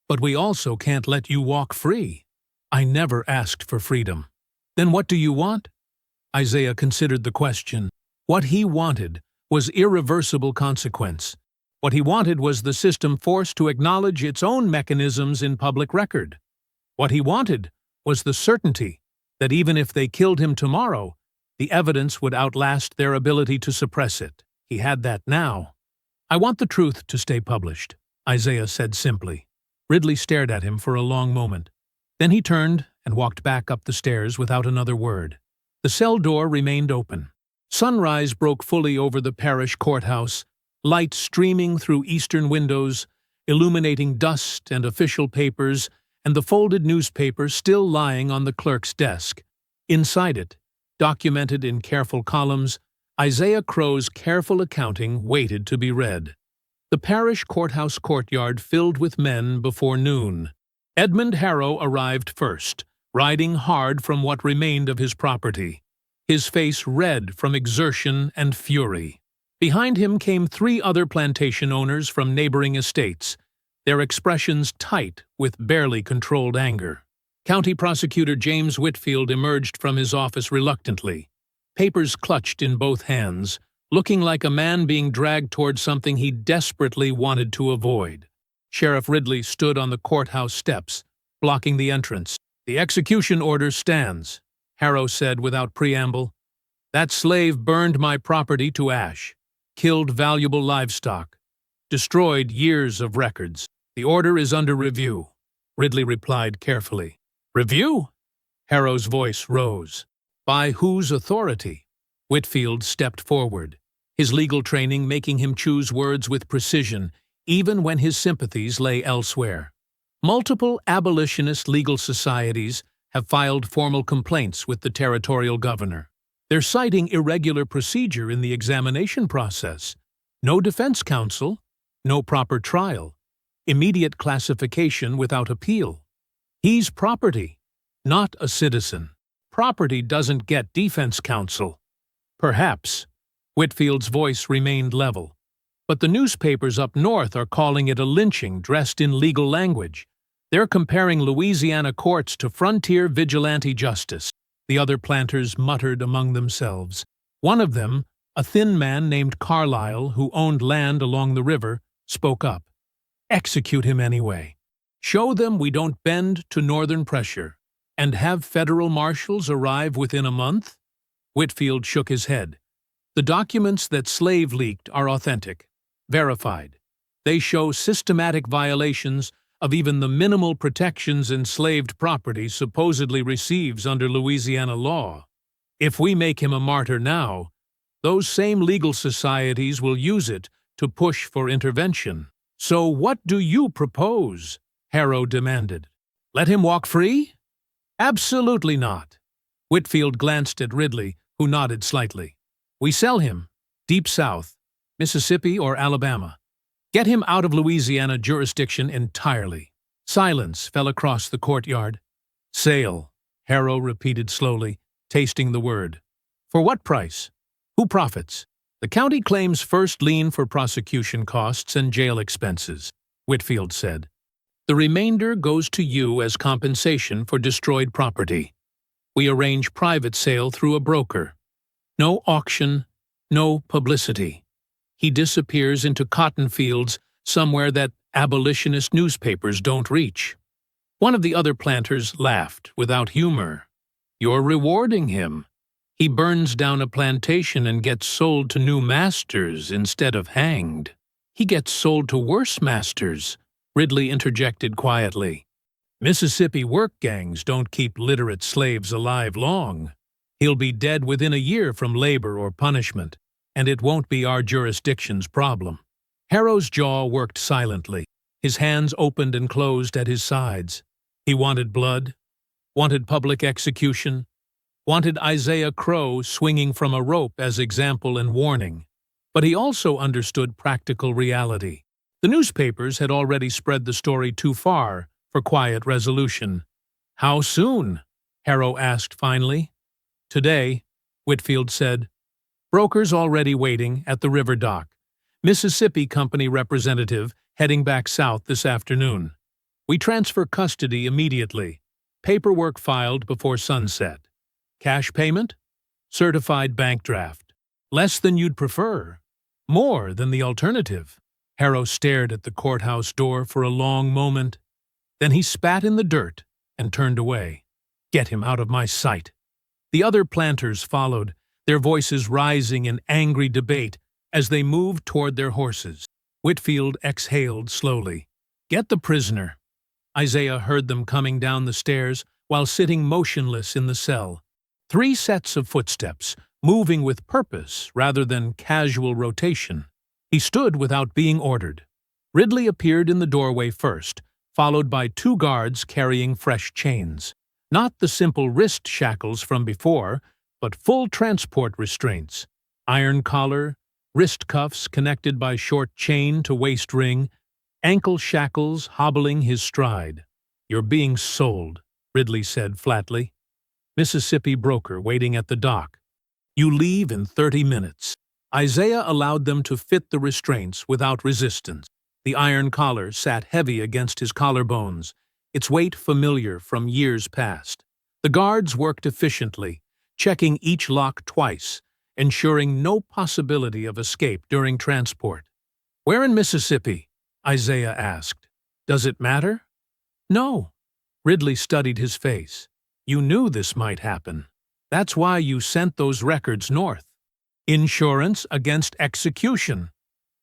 But we also can't let you walk free. I never asked for freedom. Then what do you want? Isaiah considered the question. What he wanted was irreversible consequence. What he wanted was the system forced to acknowledge its own mechanisms in public record. What he wanted was the certainty that even if they killed him tomorrow, the evidence would outlast their ability to suppress it. He had that now. I want the truth to stay published, Isaiah said simply. Ridley stared at him for a long moment. Then he turned and walked back up the stairs without another word. The cell door remained open. Sunrise broke fully over the parish courthouse, light streaming through eastern windows, illuminating dust and official papers, and the folded newspaper still lying on the clerk's desk. Inside it, documented in careful columns, Isaiah Crow's careful accounting waited to be read. The parish courthouse courtyard filled with men before noon. Edmund Harrow arrived first, riding hard from what remained of his property, his face red from exertion and fury. Behind him came 3 other plantation owners from neighboring estates, their expressions tight with barely controlled anger. County Prosecutor James Whitfield emerged from his office reluctantly, papers clutched in both hands, looking like a man being dragged toward something he desperately wanted to avoid. Sheriff Ridley stood on the courthouse steps, blocking the entrance. The execution order stands, Harrow said without preamble. That slave burned my property to ash, killed valuable livestock, destroyed years of records. The order is under review, Ridley replied carefully. Review? Harrow's voice rose. By whose authority? Whitfield stepped forward, his legal training making him choose words with precision, even when his sympathies lay elsewhere. Multiple abolitionist legal societies have filed formal complaints with the territorial governor. They're citing irregular procedure in the examination process. No defense counsel, no proper trial, immediate classification without appeal. He's property, not a citizen. Property doesn't get defense counsel. Perhaps. Whitfield's voice remained level. But the newspapers up north are calling it a lynching dressed in legal language. They're comparing Louisiana courts to frontier vigilante justice. The other planters muttered among themselves. One of them, a thin man named Carlyle who owned land along the river, spoke up. Execute him anyway. Show them we don't bend to northern pressure. And have federal marshals arrive within a month? Whitfield shook his head. The documents that Slave leaked are authentic, verified. They show systematic violations of even the minimal protections enslaved property supposedly receives under Louisiana law. If we make him a martyr now, those same legal societies will use it to push for intervention. So what do you propose? Harrow demanded. Let him walk free? Absolutely not. Whitfield glanced at Ridley, who nodded slightly. We sell him, deep south, Mississippi or Alabama. Get him out of Louisiana jurisdiction entirely. Silence fell across the courtyard. Sale, Harrow repeated slowly, tasting the word. For what price? Who profits? The county claims first lien for prosecution costs and jail expenses, Whitfield said. The remainder goes to you as compensation for destroyed property. We arrange private sale through a broker. No auction, no publicity. He disappears into cotton fields somewhere that abolitionist newspapers don't reach. One of the other planters laughed without humor. You're rewarding him. He burns down a plantation and gets sold to new masters instead of hanged. He gets sold to worse masters, Ridley interjected quietly. Mississippi work gangs don't keep literate slaves alive long. He'll be dead within a year from labor or punishment, and it won't be our jurisdiction's problem. Harrow's jaw worked silently. His hands opened and closed at his sides. He wanted blood, wanted public execution, wanted Isaiah Crowe swinging from a rope as example and warning. But he also understood practical reality. The newspapers had already spread the story too far for quiet resolution. How soon? Harrow asked finally. Today, Whitfield said. Brokers already waiting at the river dock. Mississippi Company representative heading back south this afternoon. We transfer custody immediately. Paperwork filed before sunset. Cash payment? Certified bank draft. Less than you'd prefer. More than the alternative. Harrow stared at the courthouse door for a long moment. Then he spat in the dirt and turned away. Get him out of my sight. The other planters followed, their voices rising in angry debate as they moved toward their horses. Whitfield exhaled slowly. Get the prisoner. Isaiah heard them coming down the stairs while sitting motionless in the cell. 3 sets of footsteps, moving with purpose rather than casual rotation. He stood without being ordered. Ridley appeared in the doorway first, followed by 2 guards carrying fresh chains. Not the simple wrist shackles from before, but full transport restraints. Iron collar, wrist cuffs connected by short chain to waist ring, ankle shackles hobbling his stride. You're being sold, Ridley said flatly. Mississippi broker waiting at the dock. You leave in 30 minutes. Isaiah allowed them to fit the restraints without resistance. The iron collar sat heavy against his collarbones, its weight familiar from years past. The guards worked efficiently, checking each lock twice, ensuring no possibility of escape during transport. Where in Mississippi? Isaiah asked. Does it matter? No. Ridley studied his face. You knew this might happen. That's why you sent those records north. Insurance against execution.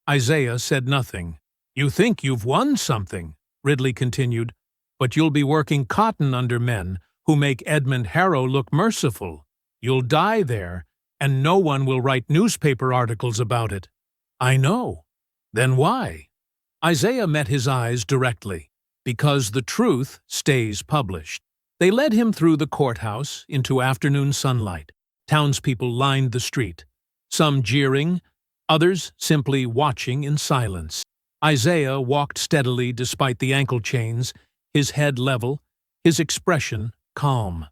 Isaiah said nothing. You think you've won something, Ridley continued, but you'll be working cotton under men who make Edmund Harrow look merciful. You'll die there, and no one will write newspaper articles about it. I know. Then why? Isaiah met his eyes directly. Because the truth stays published. They led him through the courthouse into afternoon sunlight. Townspeople lined the street, some jeering, others simply watching in silence. Isaiah walked steadily despite the ankle chains, his head level, his expression calm.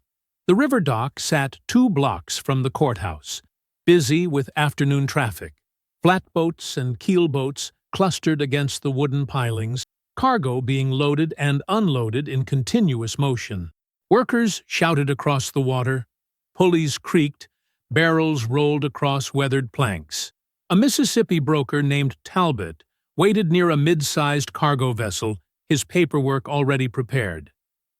The river dock sat 2 blocks from the courthouse, busy with afternoon traffic. Flatboats and keelboats clustered against the wooden pilings, cargo being loaded and unloaded in continuous motion. Workers shouted across the water, pulleys creaked, barrels rolled across weathered planks. A Mississippi broker named Talbot waited near a mid-sized cargo vessel, his paperwork already prepared.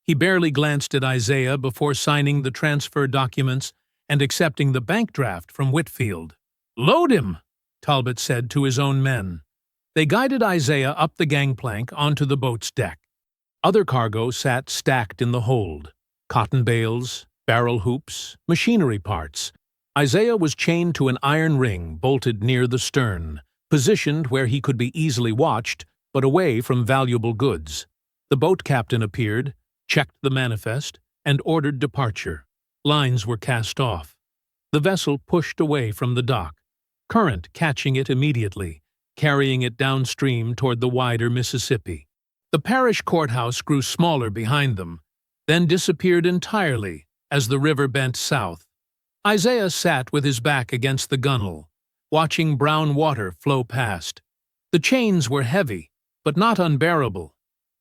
He barely glanced at Isaiah before signing the transfer documents and accepting the bank draft from Whitfield. "Load him," Talbot said to his own men. They guided Isaiah up the gangplank onto the boat's deck. Other cargo sat stacked in the hold. Cotton bales, barrel hoops, machinery parts. Isaiah was chained to an iron ring bolted near the stern, positioned where he could be easily watched, but away from valuable goods. The boat captain appeared, checked the manifest, and ordered departure. Lines were cast off. The vessel pushed away from the dock, current catching it immediately, carrying it downstream toward the wider Mississippi. The parish courthouse grew smaller behind them, then disappeared entirely as the river bent south. Isaiah sat with his back against the gunwale, watching brown water flow past. The chains were heavy, but not unbearable.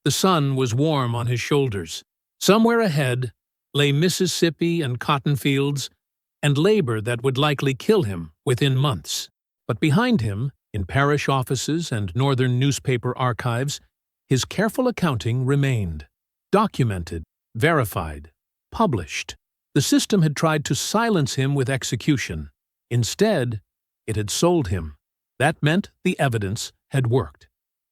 The sun was warm on his shoulders. Somewhere ahead lay Mississippi and cotton fields, and labor that would likely kill him within months. But behind him, in parish offices and northern newspaper archives, his careful accounting remained. Documented, verified, published. The system had tried to silence him with execution. Instead, it had sold him. That meant the evidence had worked.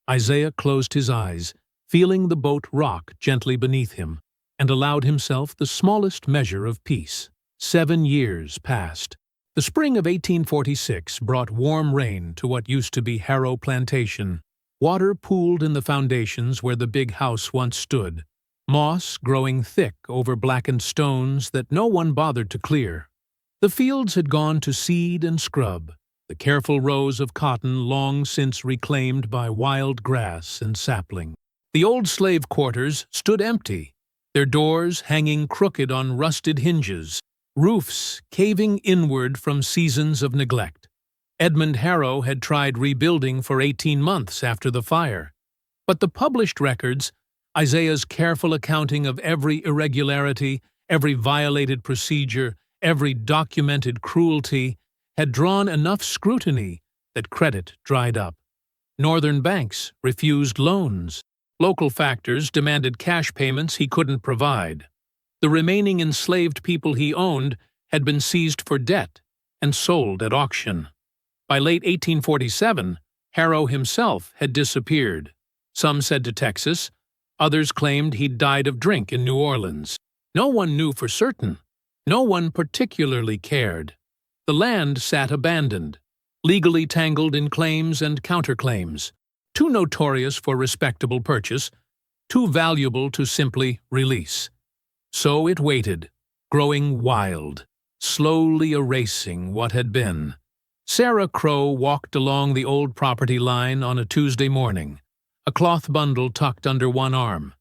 Isaiah closed his eyes, feeling the boat rock gently beneath him, and allowed himself the smallest measure of peace. 7 years passed. The spring of 1846 brought warm rain to what used to be Harrow Plantation. Water pooled in the foundations where the big house once stood, moss growing thick over blackened stones that no one bothered to clear. The fields had gone to seed and scrub, the careful rows of cotton long since reclaimed by wild grass and sapling. The old slave quarters stood empty, their doors hanging crooked on rusted hinges, roofs caving inward from seasons of neglect. Edmund Harrow had tried rebuilding for 18 months after the fire. But the published records, Isaiah's careful accounting of every irregularity, every violated procedure, every documented cruelty, had drawn enough scrutiny that credit dried up. Northern banks refused loans. Local factors demanded cash payments he couldn't provide. The remaining enslaved people he owned had been seized for debt and sold at auction. By late 1847, Harrow himself had disappeared. Some said to Texas, others claimed he'd died of drink in New Orleans. No one knew for certain. No one particularly cared. The land sat abandoned, legally tangled in claims and counterclaims, too notorious for respectable purchase, too valuable to simply release. So it waited, growing wild, slowly erasing what had been. Sarah Crow walked along the old property line on a Tuesday morning, a cloth bundle tucked under one arm.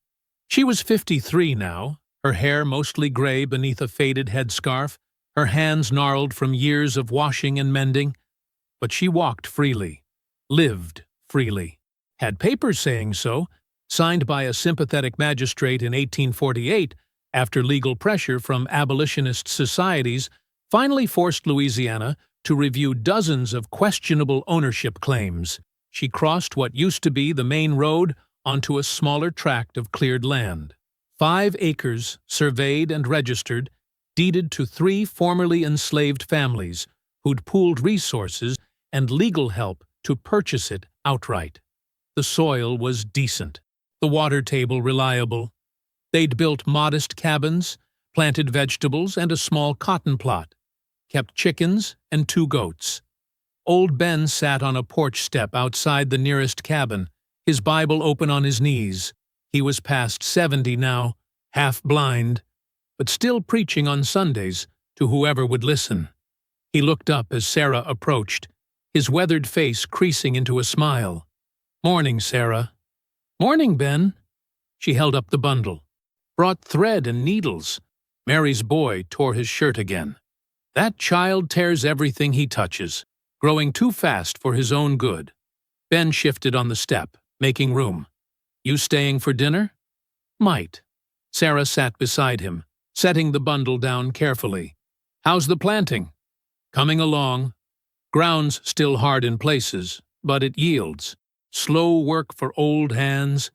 She was 53 now, her hair mostly gray beneath a faded headscarf, her hands gnarled from years of washing and mending. But she walked freely, lived freely, had papers saying so, signed by a sympathetic magistrate in 1848 after legal pressure from abolitionist societies finally forced Louisiana to review dozens of questionable ownership claims. She crossed what used to be the main road onto a smaller tract of cleared land. 5 acres, surveyed and registered, deeded to 3 formerly enslaved families who'd pooled resources and legal help to purchase it outright. The soil was decent, the water table reliable. They'd built modest cabins, planted vegetables, and a small cotton plot. kept chickens and 2 goats. Old Ben sat on a porch step outside the nearest cabin, his Bible open on his knees. He was past 70 now, half blind, but still preaching on Sundays to whoever would listen. He looked up as Sarah approached, his weathered face creasing into a smile. "Morning, Sarah." "Morning, Ben." She held up the bundle. "Brought thread and needles." Mary's boy tore his shirt again. "That child tears everything he touches, growing too fast for his own good." Ben shifted on the step, making room. "You staying for dinner?" "Might." Sarah sat beside him, setting the bundle down carefully. "How's the planting?" "Coming along. Ground's still hard in places, but it yields. Slow work for old hands,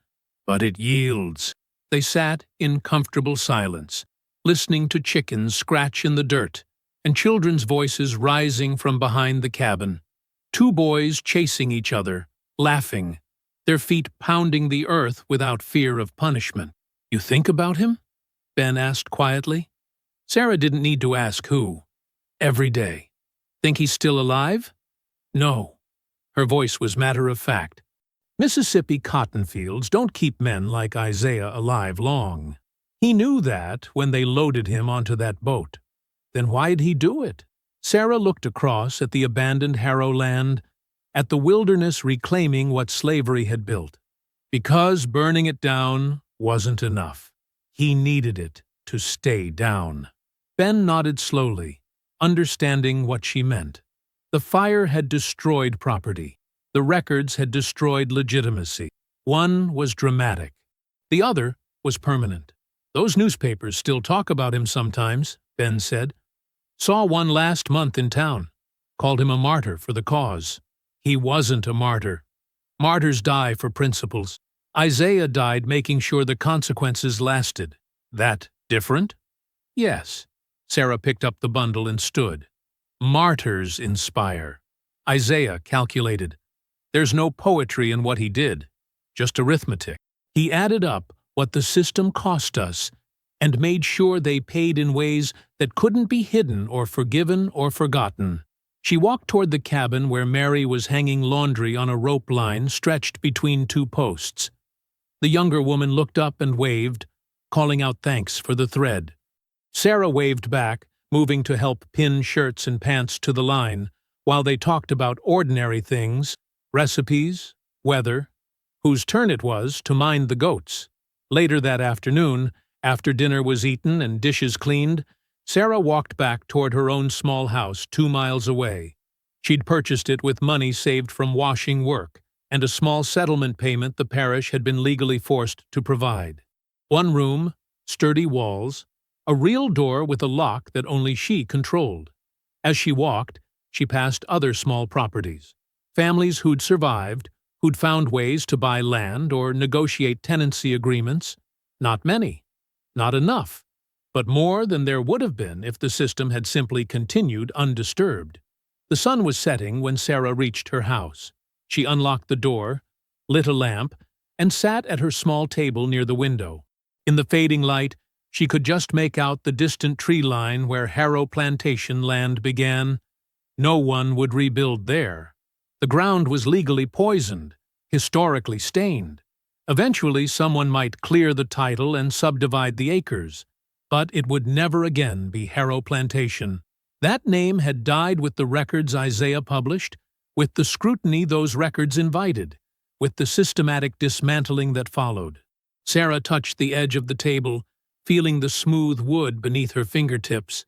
but it yields." They sat in comfortable silence, listening to chickens scratch in the dirt, and children's voices rising from behind the cabin. 2 boys chasing each other, laughing, their feet pounding the earth without fear of punishment. "You think about him?" Ben asked quietly. Sarah didn't need to ask who. "Every day." "Think he's still alive?" "No." Her voice was matter of fact. Mississippi cotton fields don't keep men like Isaiah alive long. He knew that when they loaded him onto that boat. Then why'd he do it? Sarah looked across at the abandoned Harrow land, at the wilderness reclaiming what slavery had built. Because burning it down wasn't enough. He needed it to stay down. Ben nodded slowly, understanding what she meant. The fire had destroyed property. The records had destroyed legitimacy. One was dramatic. The other was permanent. "Those newspapers still talk about him sometimes," Ben said. "Saw one last month in town. Called him a martyr for the cause." "He wasn't a martyr. Martyrs die for principles. Isaiah died making sure the consequences lasted. That different?" "Yes." Sarah picked up the bundle and stood. "Martyrs inspire." Isaiah calculated. "There's no poetry in what he did, just arithmetic. He added up what the system cost us and made sure they paid in ways that couldn't be hidden or forgiven or forgotten." She walked toward the cabin where Mary was hanging laundry on a rope line stretched between 2 posts. The younger woman looked up and waved, calling out thanks for the thread. Sarah waved back, moving to help pin shirts and pants to the line, while they talked about ordinary things, recipes, weather, whose turn it was to mind the goats. Later that afternoon, after dinner was eaten and dishes cleaned, Sarah walked back toward her own small house 2 miles away. She'd purchased it with money saved from washing work and a small settlement payment the parish had been legally forced to provide. 1 room, sturdy walls, a real door with a lock that only she controlled. As she walked, she passed other small properties. Families who'd survived, who'd found ways to buy land or negotiate tenancy agreements. Not many. Not enough. But more than there would have been if the system had simply continued undisturbed. The sun was setting when Sarah reached her house. She unlocked the door, lit a lamp, and sat at her small table near the window. In the fading light, she could just make out the distant tree line where Harrow plantation land began. No one would rebuild there. The ground was legally poisoned, historically stained. Eventually, someone might clear the title and subdivide the acres. But it would never again be Harrow Plantation. That name had died with the records Isaiah published, with the scrutiny those records invited, with the systematic dismantling that followed. Sarah touched the edge of the table, feeling the smooth wood beneath her fingertips.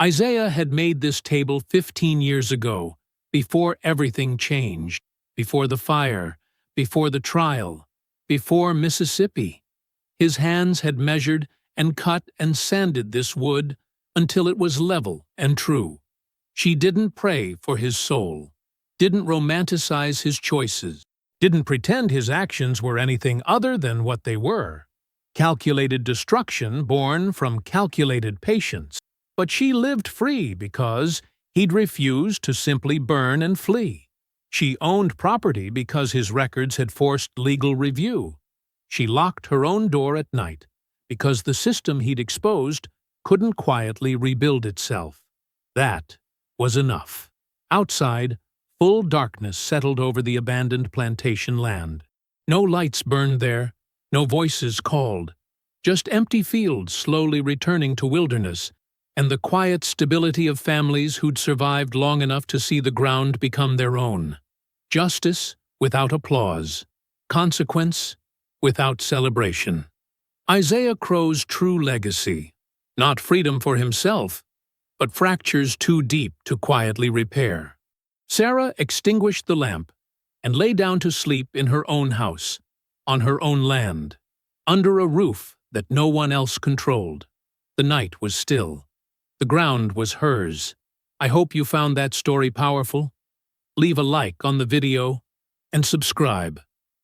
Isaiah had made this table 15 years ago, before everything changed, before the fire, before the trial, before Mississippi. His hands had measured and cut and sanded this wood until it was level and true. She didn't pray for his soul, didn't romanticize his choices, didn't pretend his actions were anything other than what they were. Calculated destruction born from calculated patience. But she lived free because he'd refused to simply burn and flee. She owned property because his records had forced legal review. She locked her own door at night because the system he'd exposed couldn't quietly rebuild itself. That was enough. Outside, full darkness settled over the abandoned plantation land. No lights burned there, no voices called, just empty fields slowly returning to wilderness, and the quiet stability of families who'd survived long enough to see the ground become their own. Justice without applause, consequence without celebration. Isaiah Crow's true legacy, not freedom for himself, but fractures too deep to quietly repair. Sarah extinguished the lamp and lay down to sleep in her own house, on her own land, under a roof that no one else controlled. The night was still. The ground was hers. I hope you found that story powerful. Leave a like on the video and subscribe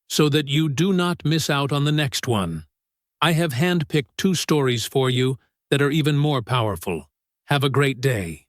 so that you do not miss out on the next one. I have handpicked 2 stories for you that are even more powerful. Have a great day.